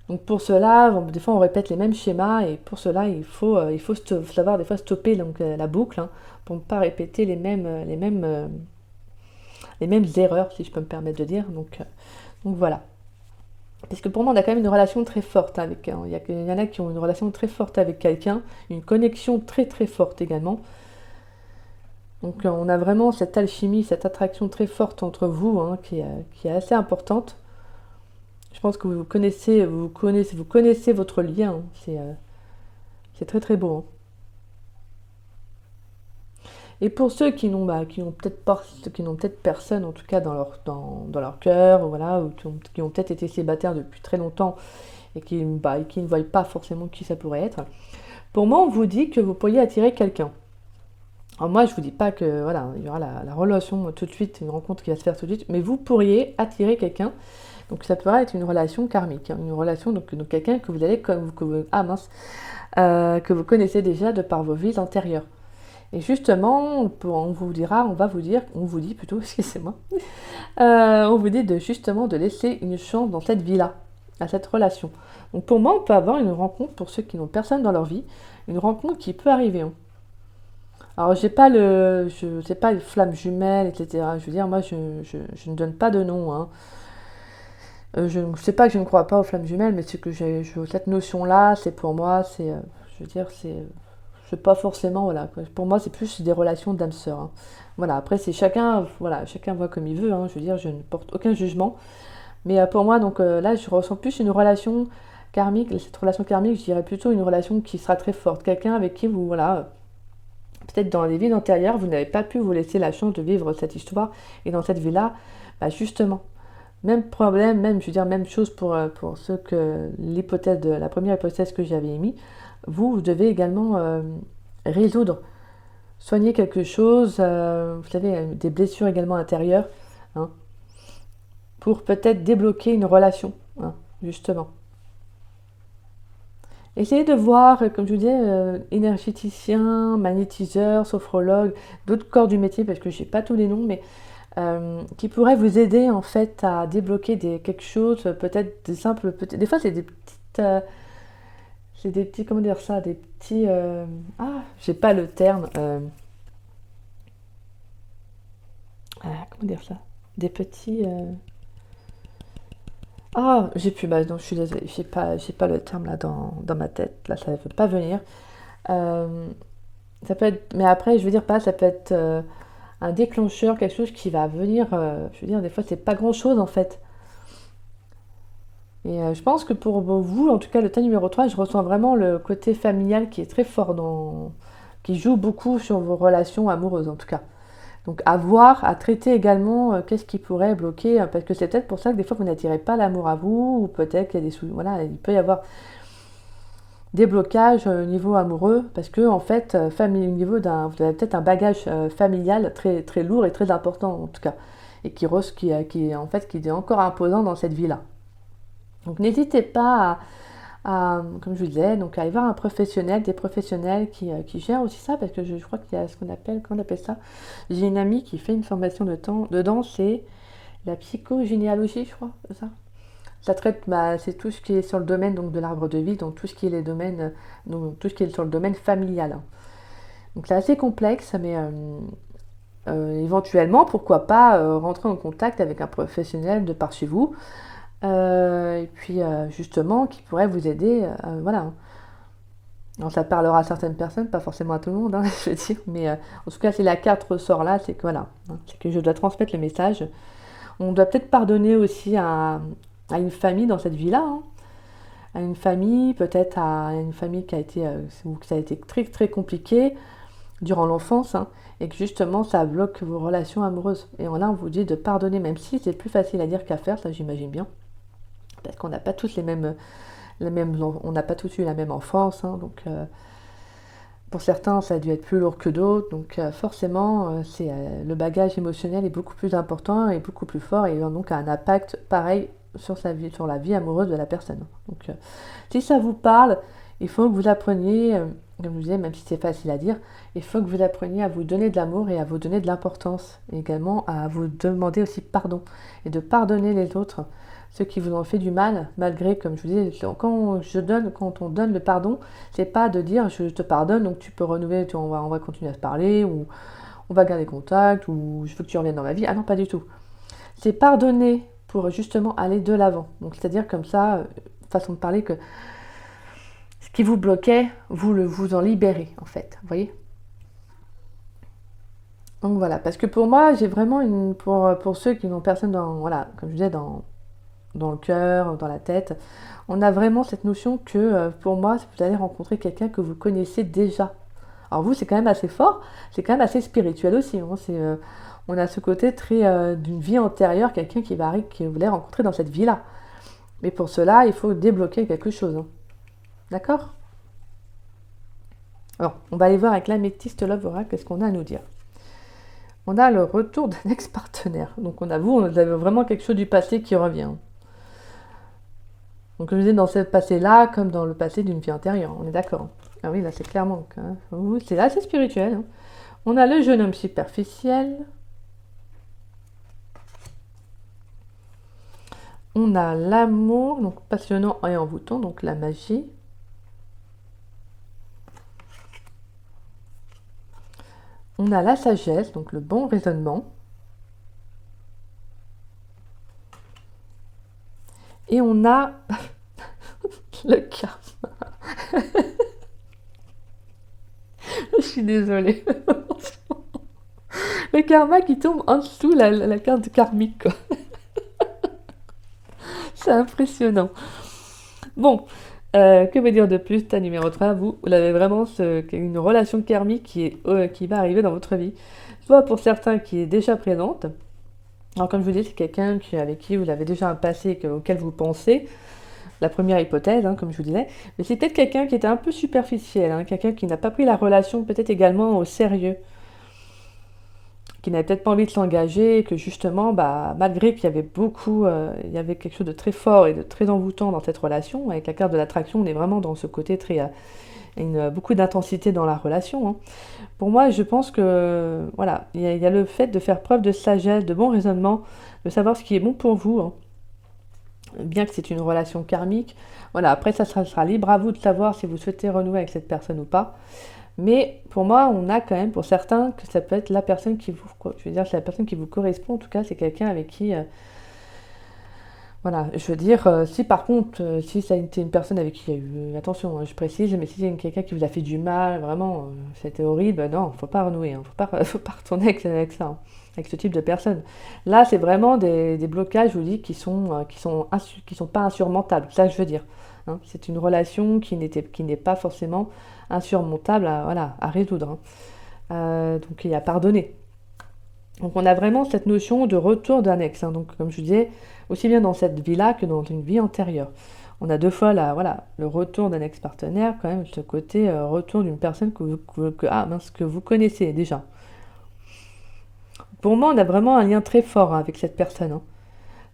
donc pour cela, des fois on répète les mêmes schémas et pour cela il faut savoir des fois stopper donc, la boucle hein, pour ne pas répéter les mêmes erreurs, si je peux me permettre de dire. Donc voilà. Parce que pour moi, on a quand même une relation très forte avec. Il y en a qui ont une relation très forte avec quelqu'un, une connexion très très forte également. Donc on a vraiment cette alchimie, cette attraction très forte entre vous hein, qui est assez importante. Je pense que vous connaissez votre lien. Hein. C'est très très beau. Hein. Et pour ceux qui n'ont peut-être pas, qui n'ont peut-être personne, en tout cas dans leur cœur, voilà, ou qui ont peut-être été célibataires depuis très longtemps et qui ne voient pas forcément qui ça pourrait être, pour moi, on vous dit que vous pourriez attirer quelqu'un. Alors moi, je vous dis pas que voilà, il y aura la relation tout de suite, une rencontre qui va se faire tout de suite, mais vous pourriez attirer quelqu'un. Donc ça pourrait être une relation karmique, hein, une relation donc quelqu'un que vous allez que vous connaissez déjà de par vos vies antérieures. Et justement, on vous dit plutôt, excusez-moi, on vous dit justement de laisser une chance dans cette vie-là, à cette relation. Donc pour moi, on peut avoir une rencontre, pour ceux qui n'ont personne dans leur vie, une rencontre qui peut arriver. Hein. Alors sais pas les flammes jumelles, etc. Je veux dire, moi, je ne donne pas de nom. Hein. Je ne sais pas que je ne crois pas aux flammes jumelles, mais c'est que cette notion-là, c'est pour moi, je veux dire, c'est pas forcément, voilà. Quoi. Pour moi, c'est plus des relations d'âme sœur. Hein. Voilà, après, c'est chacun voit comme il veut. Hein. Je veux dire, je ne porte aucun jugement. Mais pour moi, donc là, je ressens plus une relation karmique. Cette relation karmique, je dirais plutôt une relation qui sera très forte. Quelqu'un avec qui vous, voilà, peut-être dans les vies antérieures, vous n'avez pas pu vous laisser la chance de vivre cette histoire. Et dans cette vie-là, bah, justement, même problème, je veux dire, même chose pour ceux que la première hypothèse que j'avais émise, vous devez également résoudre, soigner quelque chose, vous savez, des blessures également intérieures, hein, pour peut-être débloquer une relation, hein, justement. Essayez de voir, comme je vous disais, énergéticien, magnétiseur, sophrologue, d'autres corps du métier, parce que je n'ai pas tous les noms, mais qui pourraient vous aider en fait à débloquer quelque chose, peut-être des simples, des fois c'est des petits, comment dire ça, des petits, j'ai pas le terme, comment dire ça, des petits, j'ai plus, bah non, je suis désolée, j'ai pas le terme là dans ma tête, là ça ne veut pas venir. Ça peut être, mais après je veux dire pas, ça peut être un déclencheur, quelque chose qui va venir, je veux dire, des fois c'est pas grand chose en fait. Et je pense que pour vous, en tout cas le tas numéro 3, je ressens vraiment le côté familial qui est très fort, qui joue beaucoup sur vos relations amoureuses en tout cas. Donc à voir, à traiter également qu'est-ce qui pourrait bloquer, parce que c'est peut-être pour ça que des fois vous n'attirez pas l'amour à vous, ou peut-être qu'il y a voilà, il peut y avoir des blocages au niveau amoureux, parce que en fait, vous avez peut-être un bagage familial très, très lourd et très important en tout cas, et qui est encore imposant dans cette vie-là. Donc n'hésitez pas comme je vous disais, donc à aller voir un professionnel, des professionnels qui gèrent aussi ça, parce que je crois qu'il y a comment on appelle ça. J'ai une amie qui fait une formation dedans, c'est la psychogénéalogie, je crois, c'est ça. Ça traite, c'est tout ce qui est sur le domaine donc, de l'arbre de vie, donc tout ce qui est tout ce qui est sur le domaine familial. Donc c'est assez complexe, mais éventuellement, pourquoi pas rentrer en contact avec un professionnel de par chez vous, et puis justement qui pourrait vous aider, voilà. Alors ça parlera à certaines personnes, pas forcément à tout le monde, hein, je veux dire, mais en tout cas, si la carte ressort là, c'est que voilà, hein, c'est que je dois transmettre le message. On doit peut-être pardonner aussi à une famille dans cette vie-là, hein, à une famille, peut-être à une famille où ça a été très très compliqué durant l'enfance, hein, et que justement ça bloque vos relations amoureuses. Et là, on vous dit de pardonner, même si c'est plus facile à dire qu'à faire, ça j'imagine bien, parce qu'on n'a pas tous on n'a pas tous eu la même enfance, hein, donc pour certains ça a dû être plus lourd que d'autres, donc forcément le bagage émotionnel est beaucoup plus important et beaucoup plus fort, et donc a un impact pareil sur la vie amoureuse de la personne. Donc si ça vous parle, il faut que vous appreniez comme je vous disais, même si c'est facile à dire, il faut que vous appreniez à vous donner de l'amour et à vous donner de l'importance. Et également à vous demander aussi pardon et de pardonner les autres, ceux qui vous ont fait du mal, malgré, comme je vous disais, quand on donne le pardon, c'est pas de dire je te pardonne, donc tu peux renouveler, on va continuer à se parler, ou on va garder contact, ou je veux que tu reviennes dans ma vie. Ah non, pas du tout. C'est pardonner pour justement aller de l'avant. Donc c'est-à-dire comme ça, façon de parler, que ce qui vous bloquait, vous en libérez en fait, vous voyez. Donc voilà, parce que pour moi, j'ai vraiment pour ceux qui n'ont personne dans, voilà, comme je disais, dans le cœur, dans la tête, on a vraiment cette notion que pour moi, vous allez rencontrer quelqu'un que vous connaissez déjà. Alors vous, c'est quand même assez fort, c'est quand même assez spirituel aussi. Hein, on a ce côté très d'une vie antérieure, quelqu'un qui voulait rencontrer dans cette vie-là. Mais pour cela, il faut débloquer quelque chose. Hein. D'accord? Alors, on va aller voir avec l'améthyste Love Oracle, qu'est-ce qu'on a à nous dire. On a le retour d'un ex-partenaire. Donc on avez vraiment quelque chose du passé qui revient. Donc comme je disais, dans ce passé-là, comme dans le passé d'une vie antérieure, on est d'accord. Ah oui, là c'est clairement, hein, c'est assez spirituel. Hein. On a le jeune homme superficiel. On a l'amour, donc passionnant et envoûtant, donc la magie. On a la sagesse, donc le bon raisonnement. Et on a le karma. Je suis désolée. Le karma qui tombe en dessous la carte karmique, quoi. C'est impressionnant. Bon, que veut dire de plus, ta numéro 3, vous avez vraiment une relation karmique qui va arriver dans votre vie. Soit pour certains qui est déjà présente. Alors comme je vous dis, c'est quelqu'un avec qui vous avez déjà un passé auquel vous pensez. La première hypothèse, hein, comme je vous disais. Mais c'est peut-être quelqu'un qui était un peu superficiel, hein, quelqu'un qui n'a pas pris la relation peut-être également au sérieux. Qui n'avait peut-être pas envie de s'engager, et que justement, malgré qu'il y avait il y avait quelque chose de très fort et de très envoûtant dans cette relation, avec la carte de l'attraction, on est vraiment dans ce côté très, beaucoup d'intensité dans la relation. Hein. Pour moi, je pense que, voilà, il y a le fait de faire preuve de sagesse, de bon raisonnement, de savoir ce qui est bon pour vous, hein. Bien que c'est une relation karmique. Voilà, après, ça sera libre à vous de savoir si vous souhaitez renouer avec cette personne ou pas. Mais pour moi, on a quand même, pour certains, que ça peut être la personne qui vous, je veux dire, c'est la personne qui vous correspond. En tout cas, c'est quelqu'un avec qui, voilà, je veux dire, si par contre, si ça a été une personne avec qui il y a eu, attention, hein, je précise, mais si c'est quelqu'un qui vous a fait du mal, vraiment, c'était horrible, non, faut pas renouer, hein, faut pas retourner avec ça, hein, avec ce type de personne. Là, c'est vraiment des blocages, je vous dis, qui sont pas insurmontables, c'est ça que je veux dire. Hein. C'est une relation qui n'est pas forcément insurmontable à résoudre. Hein. Donc, et à pardonner. Donc, on a vraiment cette notion de retour d'un ex. Hein. Donc, comme je disais, aussi bien dans cette vie-là que dans une vie antérieure. On a deux fois le retour d'un ex-partenaire, quand même, ce côté retour d'une personne que vous connaissez déjà. Pour moi, on a vraiment un lien très fort, hein, avec cette personne. Hein.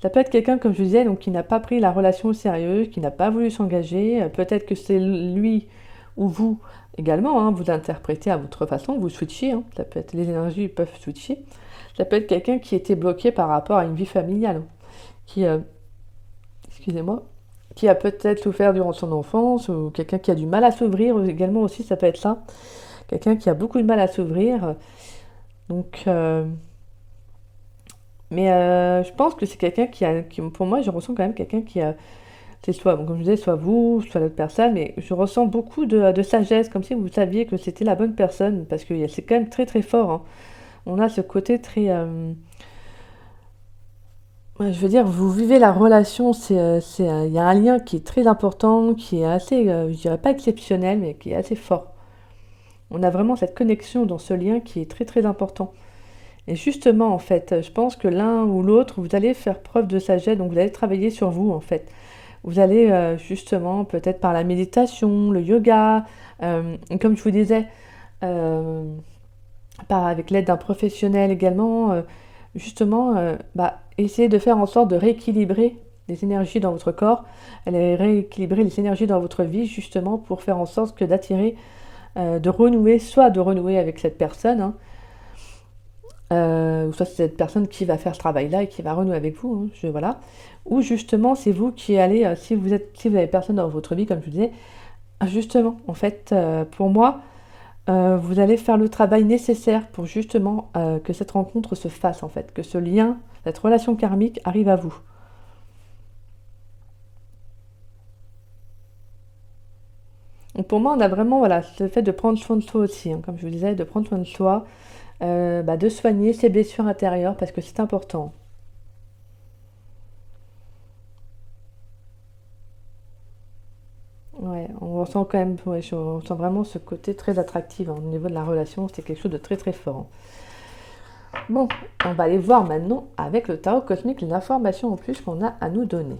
Ça peut être quelqu'un, comme je disais, donc, qui n'a pas pris la relation au sérieux, qui n'a pas voulu s'engager. Peut-être que c'est lui ou vous également, hein, vous interprétez à votre façon, vous switchez. Hein. Ça peut être, les énergies peuvent switcher. Ça peut être quelqu'un qui était bloqué par rapport à une vie familiale, hein, qui a peut-être souffert durant son enfance, ou quelqu'un qui a du mal à s'ouvrir également aussi, ça peut être ça. Quelqu'un qui a beaucoup de mal à s'ouvrir. Donc, je pense que c'est quelqu'un pour moi, je ressens quand même quelqu'un qui a, c'est soit, comme je disais, soit vous, soit l'autre personne, mais je ressens beaucoup de sagesse, comme si vous saviez que c'était la bonne personne, parce que c'est quand même très très fort. Hein. On a ce côté très... je veux dire, vous vivez la relation, il y a un lien qui est très important, qui est assez, je dirais pas exceptionnel, mais qui est assez fort. On a vraiment cette connexion dans ce lien qui est très très important. Et justement, en fait, je pense que l'un ou l'autre, vous allez faire preuve de sagesse, donc vous allez travailler sur vous, en fait. Vous allez justement, peut-être par la méditation, le yoga, comme je vous disais, avec l'aide d'un professionnel également, justement, essayez de faire en sorte de rééquilibrer les énergies dans votre corps, rééquilibrer les énergies dans votre vie, justement, pour faire en sorte d'attirer de renouer, soit de renouer avec cette personne, hein, ou soit c'est cette personne qui va faire ce travail-là et qui va renouer avec vous, hein, voilà. Ou justement, c'est vous qui allez, si vous avez personne dans votre vie, comme je vous disais, justement, en fait, pour moi, vous allez faire le travail nécessaire pour justement que cette rencontre se fasse, en fait, que ce lien, cette relation karmique arrive à vous. Donc pour moi, on a vraiment voilà, le fait de prendre soin de soi aussi, hein, comme je vous disais, de prendre soin de soi, de soigner ses blessures intérieures parce que c'est important. Ouais, on ressent quand même, ouais, on ressent vraiment ce côté très attractif, hein, au niveau de la relation, c'est quelque chose de très très fort, hein. Bon, on va aller voir maintenant avec le tarot cosmique l'information en plus qu'on a à nous donner.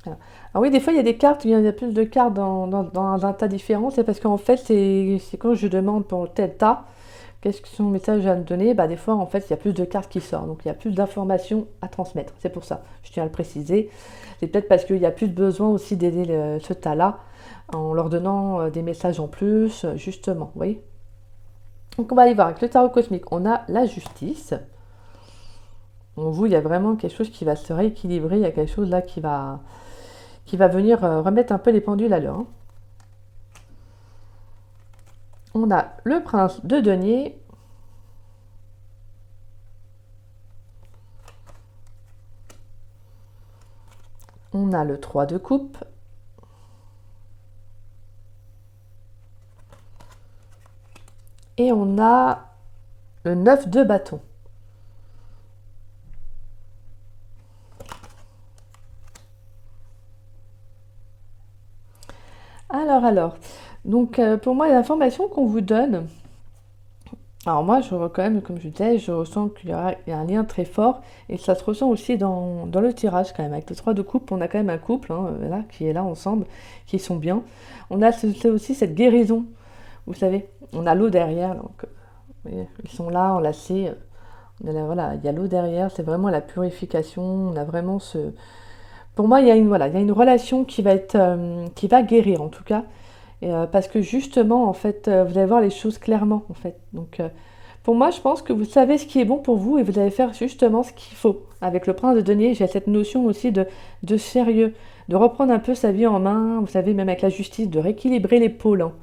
Alors oui, des fois il y a des cartes, il y a plus de cartes dans un tas différent, c'est parce qu'en fait c'est quand je demande pour tel tas, qu'est-ce que son message à me donner, bah des fois en fait il y a plus de cartes qui sortent, donc il y a plus d'informations à transmettre, c'est pour ça, je tiens à le préciser. C'est peut-être parce qu'il y a plus de besoin aussi d'aider ce tas-là, en leur donnant des messages en plus, justement, vous voyez. Donc on va aller voir avec le tarot cosmique, on a la justice. Donc vous, il y a vraiment quelque chose qui va se rééquilibrer, il y a quelque chose là qui va venir remettre un peu les pendules à l'heure, hein. On a le prince de denier. On a le 3 de coupe. Et on a le 9 de bâton. Alors. Donc pour moi, l'information qu'on vous donne, alors moi, quand même, comme je disais, je ressens qu'il y a un lien très fort et ça se ressent aussi dans le tirage quand même. Avec le 3 de coupe, on a quand même un couple, hein, là, qui est là ensemble, qui sont bien. On a aussi cette guérison, vous savez. On a l'eau derrière, donc vous voyez, ils sont là, enlacés. Voilà, il y a l'eau derrière, c'est vraiment la purification. On a vraiment ce... Pour moi, il y a une relation qui va guérir en tout cas. Et, parce que justement, en fait, vous allez voir les choses clairement, en fait. Donc, pour moi, je pense que vous savez ce qui est bon pour vous et vous allez faire justement ce qu'il faut. Avec le prince de denier, j'ai cette notion aussi de sérieux, de reprendre un peu sa vie en main, vous savez, même avec la justice, de rééquilibrer les pôles, hein.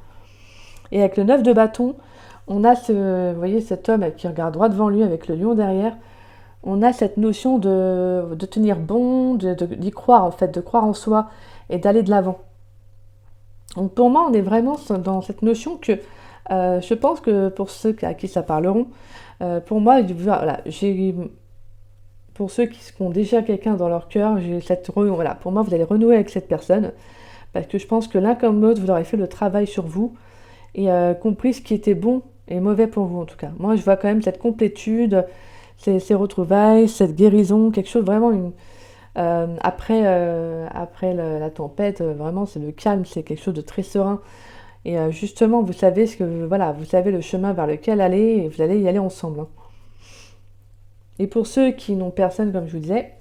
Et avec le 9 de bâton, on a vous voyez, cet homme qui regarde droit devant lui avec le lion derrière. On a cette notion de tenir bon, d'y croire en fait, de croire en soi et d'aller de l'avant. Donc pour moi, on est vraiment dans cette notion que je pense que pour ceux à qui ça parleront, pour moi, voilà, pour ceux qui ont déjà quelqu'un dans leur cœur, voilà, pour moi, vous allez renouer avec cette personne parce que je pense que l'un comme l'autre, vous aurez fait le travail sur vous et compris ce qui était bon et mauvais pour vous en tout cas. Moi, je vois quand même cette complétude, ces retrouvailles, cette guérison, quelque chose vraiment après la tempête, vraiment c'est le calme, c'est quelque chose de très serein. Et justement, vous savez voilà, vous savez le chemin vers lequel aller et vous allez y aller ensemble, hein. Et pour ceux qui n'ont personne, comme je vous disais,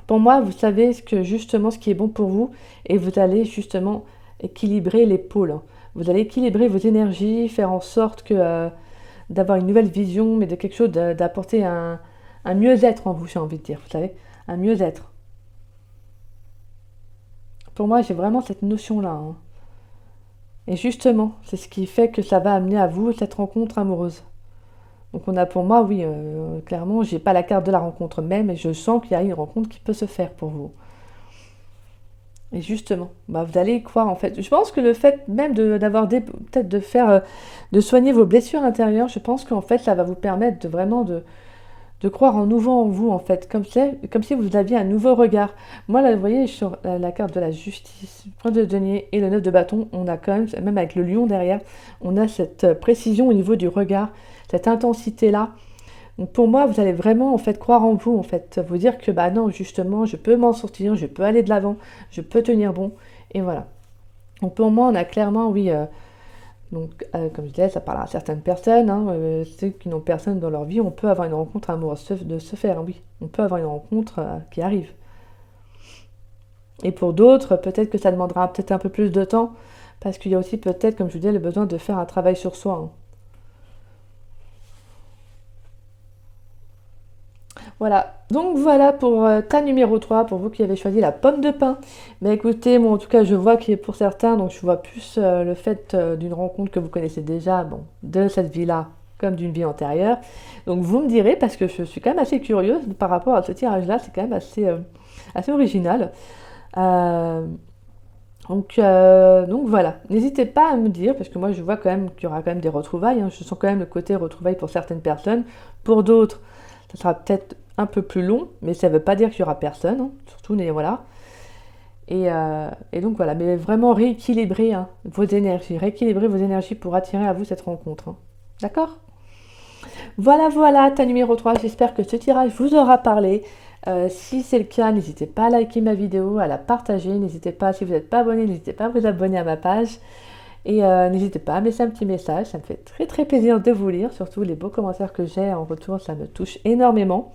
pour moi, vous savez justement ce qui est bon pour vous et vous allez justement équilibrer les pôles, hein. Vous allez équilibrer vos énergies, faire en sorte que d'avoir une nouvelle vision, mais de quelque chose d'apporter un mieux-être en vous, j'ai envie de dire, vous savez, un mieux-être. Pour moi, j'ai vraiment cette notion-là, hein. Et justement, c'est ce qui fait que ça va amener à vous cette rencontre amoureuse. Donc on a pour moi, oui, clairement, j'ai pas la carte de la rencontre même, mais je sens qu'il y a une rencontre qui peut se faire pour vous. Et justement, bah, vous allez y croire en fait. Je pense que le fait même peut-être de soigner vos blessures intérieures, je pense qu'en fait ça va vous permettre de croire en nouveau en vous en fait, comme si vous aviez un nouveau regard. Moi là, vous voyez sur la carte de la justice, le prince de denier et le 9 de bâton, on a quand même avec le lion derrière, on a cette précision au niveau du regard, cette intensité là. Donc pour moi, vous allez vraiment en fait croire en vous, en fait, vous dire que bah non, justement, je peux m'en sortir, je peux aller de l'avant, je peux tenir bon, et voilà. Donc pour moi, on a clairement, oui, comme je disais, ça parle à certaines personnes, hein, ceux qui n'ont personne dans leur vie, on peut avoir une rencontre amoureuse de se faire, hein, oui, on peut avoir une rencontre qui arrive. Et pour d'autres, peut-être que ça demandera peut-être un peu plus de temps, parce qu'il y a aussi peut-être, comme je vous disais, le besoin de faire un travail sur soi, hein. Voilà, donc voilà pour ta numéro 3 pour vous qui avez choisi la pomme de pin. Mais écoutez, moi en tout cas, je vois qu'il est pour certains, donc je vois plus le fait d'une rencontre que vous connaissez déjà, bon, de cette vie-là, comme d'une vie antérieure. Donc vous me direz, parce que je suis quand même assez curieuse par rapport à ce tirage-là, c'est quand même assez original. Euh, donc voilà, n'hésitez pas à me dire, parce que moi je vois quand même qu'il y aura quand même des retrouvailles, hein. Je sens quand même le côté retrouvailles pour certaines personnes. Pour d'autres, ça sera peut-être un peu plus long, mais ça ne veut pas dire qu'il y aura personne, hein. Surtout, voilà. Et donc voilà, mais vraiment rééquilibrer, hein, vos énergies, rééquilibrer vos énergies pour attirer à vous cette rencontre, hein. D'accord? Voilà, voilà, ta numéro 3. J'espère que ce tirage vous aura parlé. Si c'est le cas, n'hésitez pas à liker ma vidéo, à la partager. N'hésitez pas, si vous n'êtes pas abonné, n'hésitez pas à vous abonner à ma page. Et n'hésitez pas à me laisser un petit message. Ça me fait très très plaisir de vous lire. Surtout les beaux commentaires que j'ai en retour, ça me touche énormément.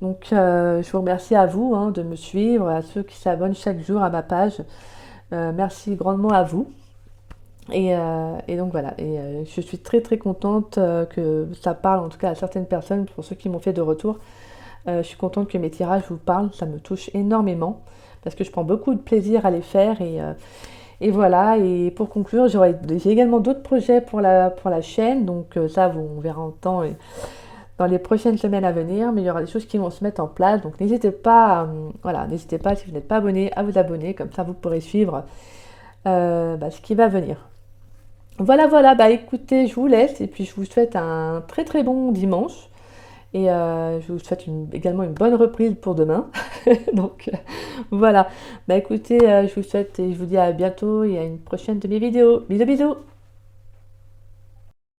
Donc je vous remercie à vous, hein, de me suivre, à ceux qui s'abonnent chaque jour à ma page. Merci grandement à vous. Et donc voilà, je suis très très contente que ça parle en tout cas à certaines personnes, pour ceux qui m'ont fait de retour. Je suis contente que mes tirages vous parlent, ça me touche énormément, parce que je prends beaucoup de plaisir à les faire. Et voilà, et pour conclure, j'ai également d'autres projets pour la chaîne, donc ça on verra en temps dans les prochaines semaines à venir, mais il y aura des choses qui vont se mettre en place, donc n'hésitez pas, voilà, n'hésitez pas si vous n'êtes pas abonné à vous abonner, comme ça vous pourrez suivre ce qui va venir. Voilà, voilà, bah écoutez, je vous laisse et puis je vous souhaite un très très bon dimanche et je vous souhaite également une bonne reprise pour demain. Donc voilà, bah écoutez, je vous souhaite et je vous dis à bientôt et à une prochaine de mes vidéos. Bisous bisous!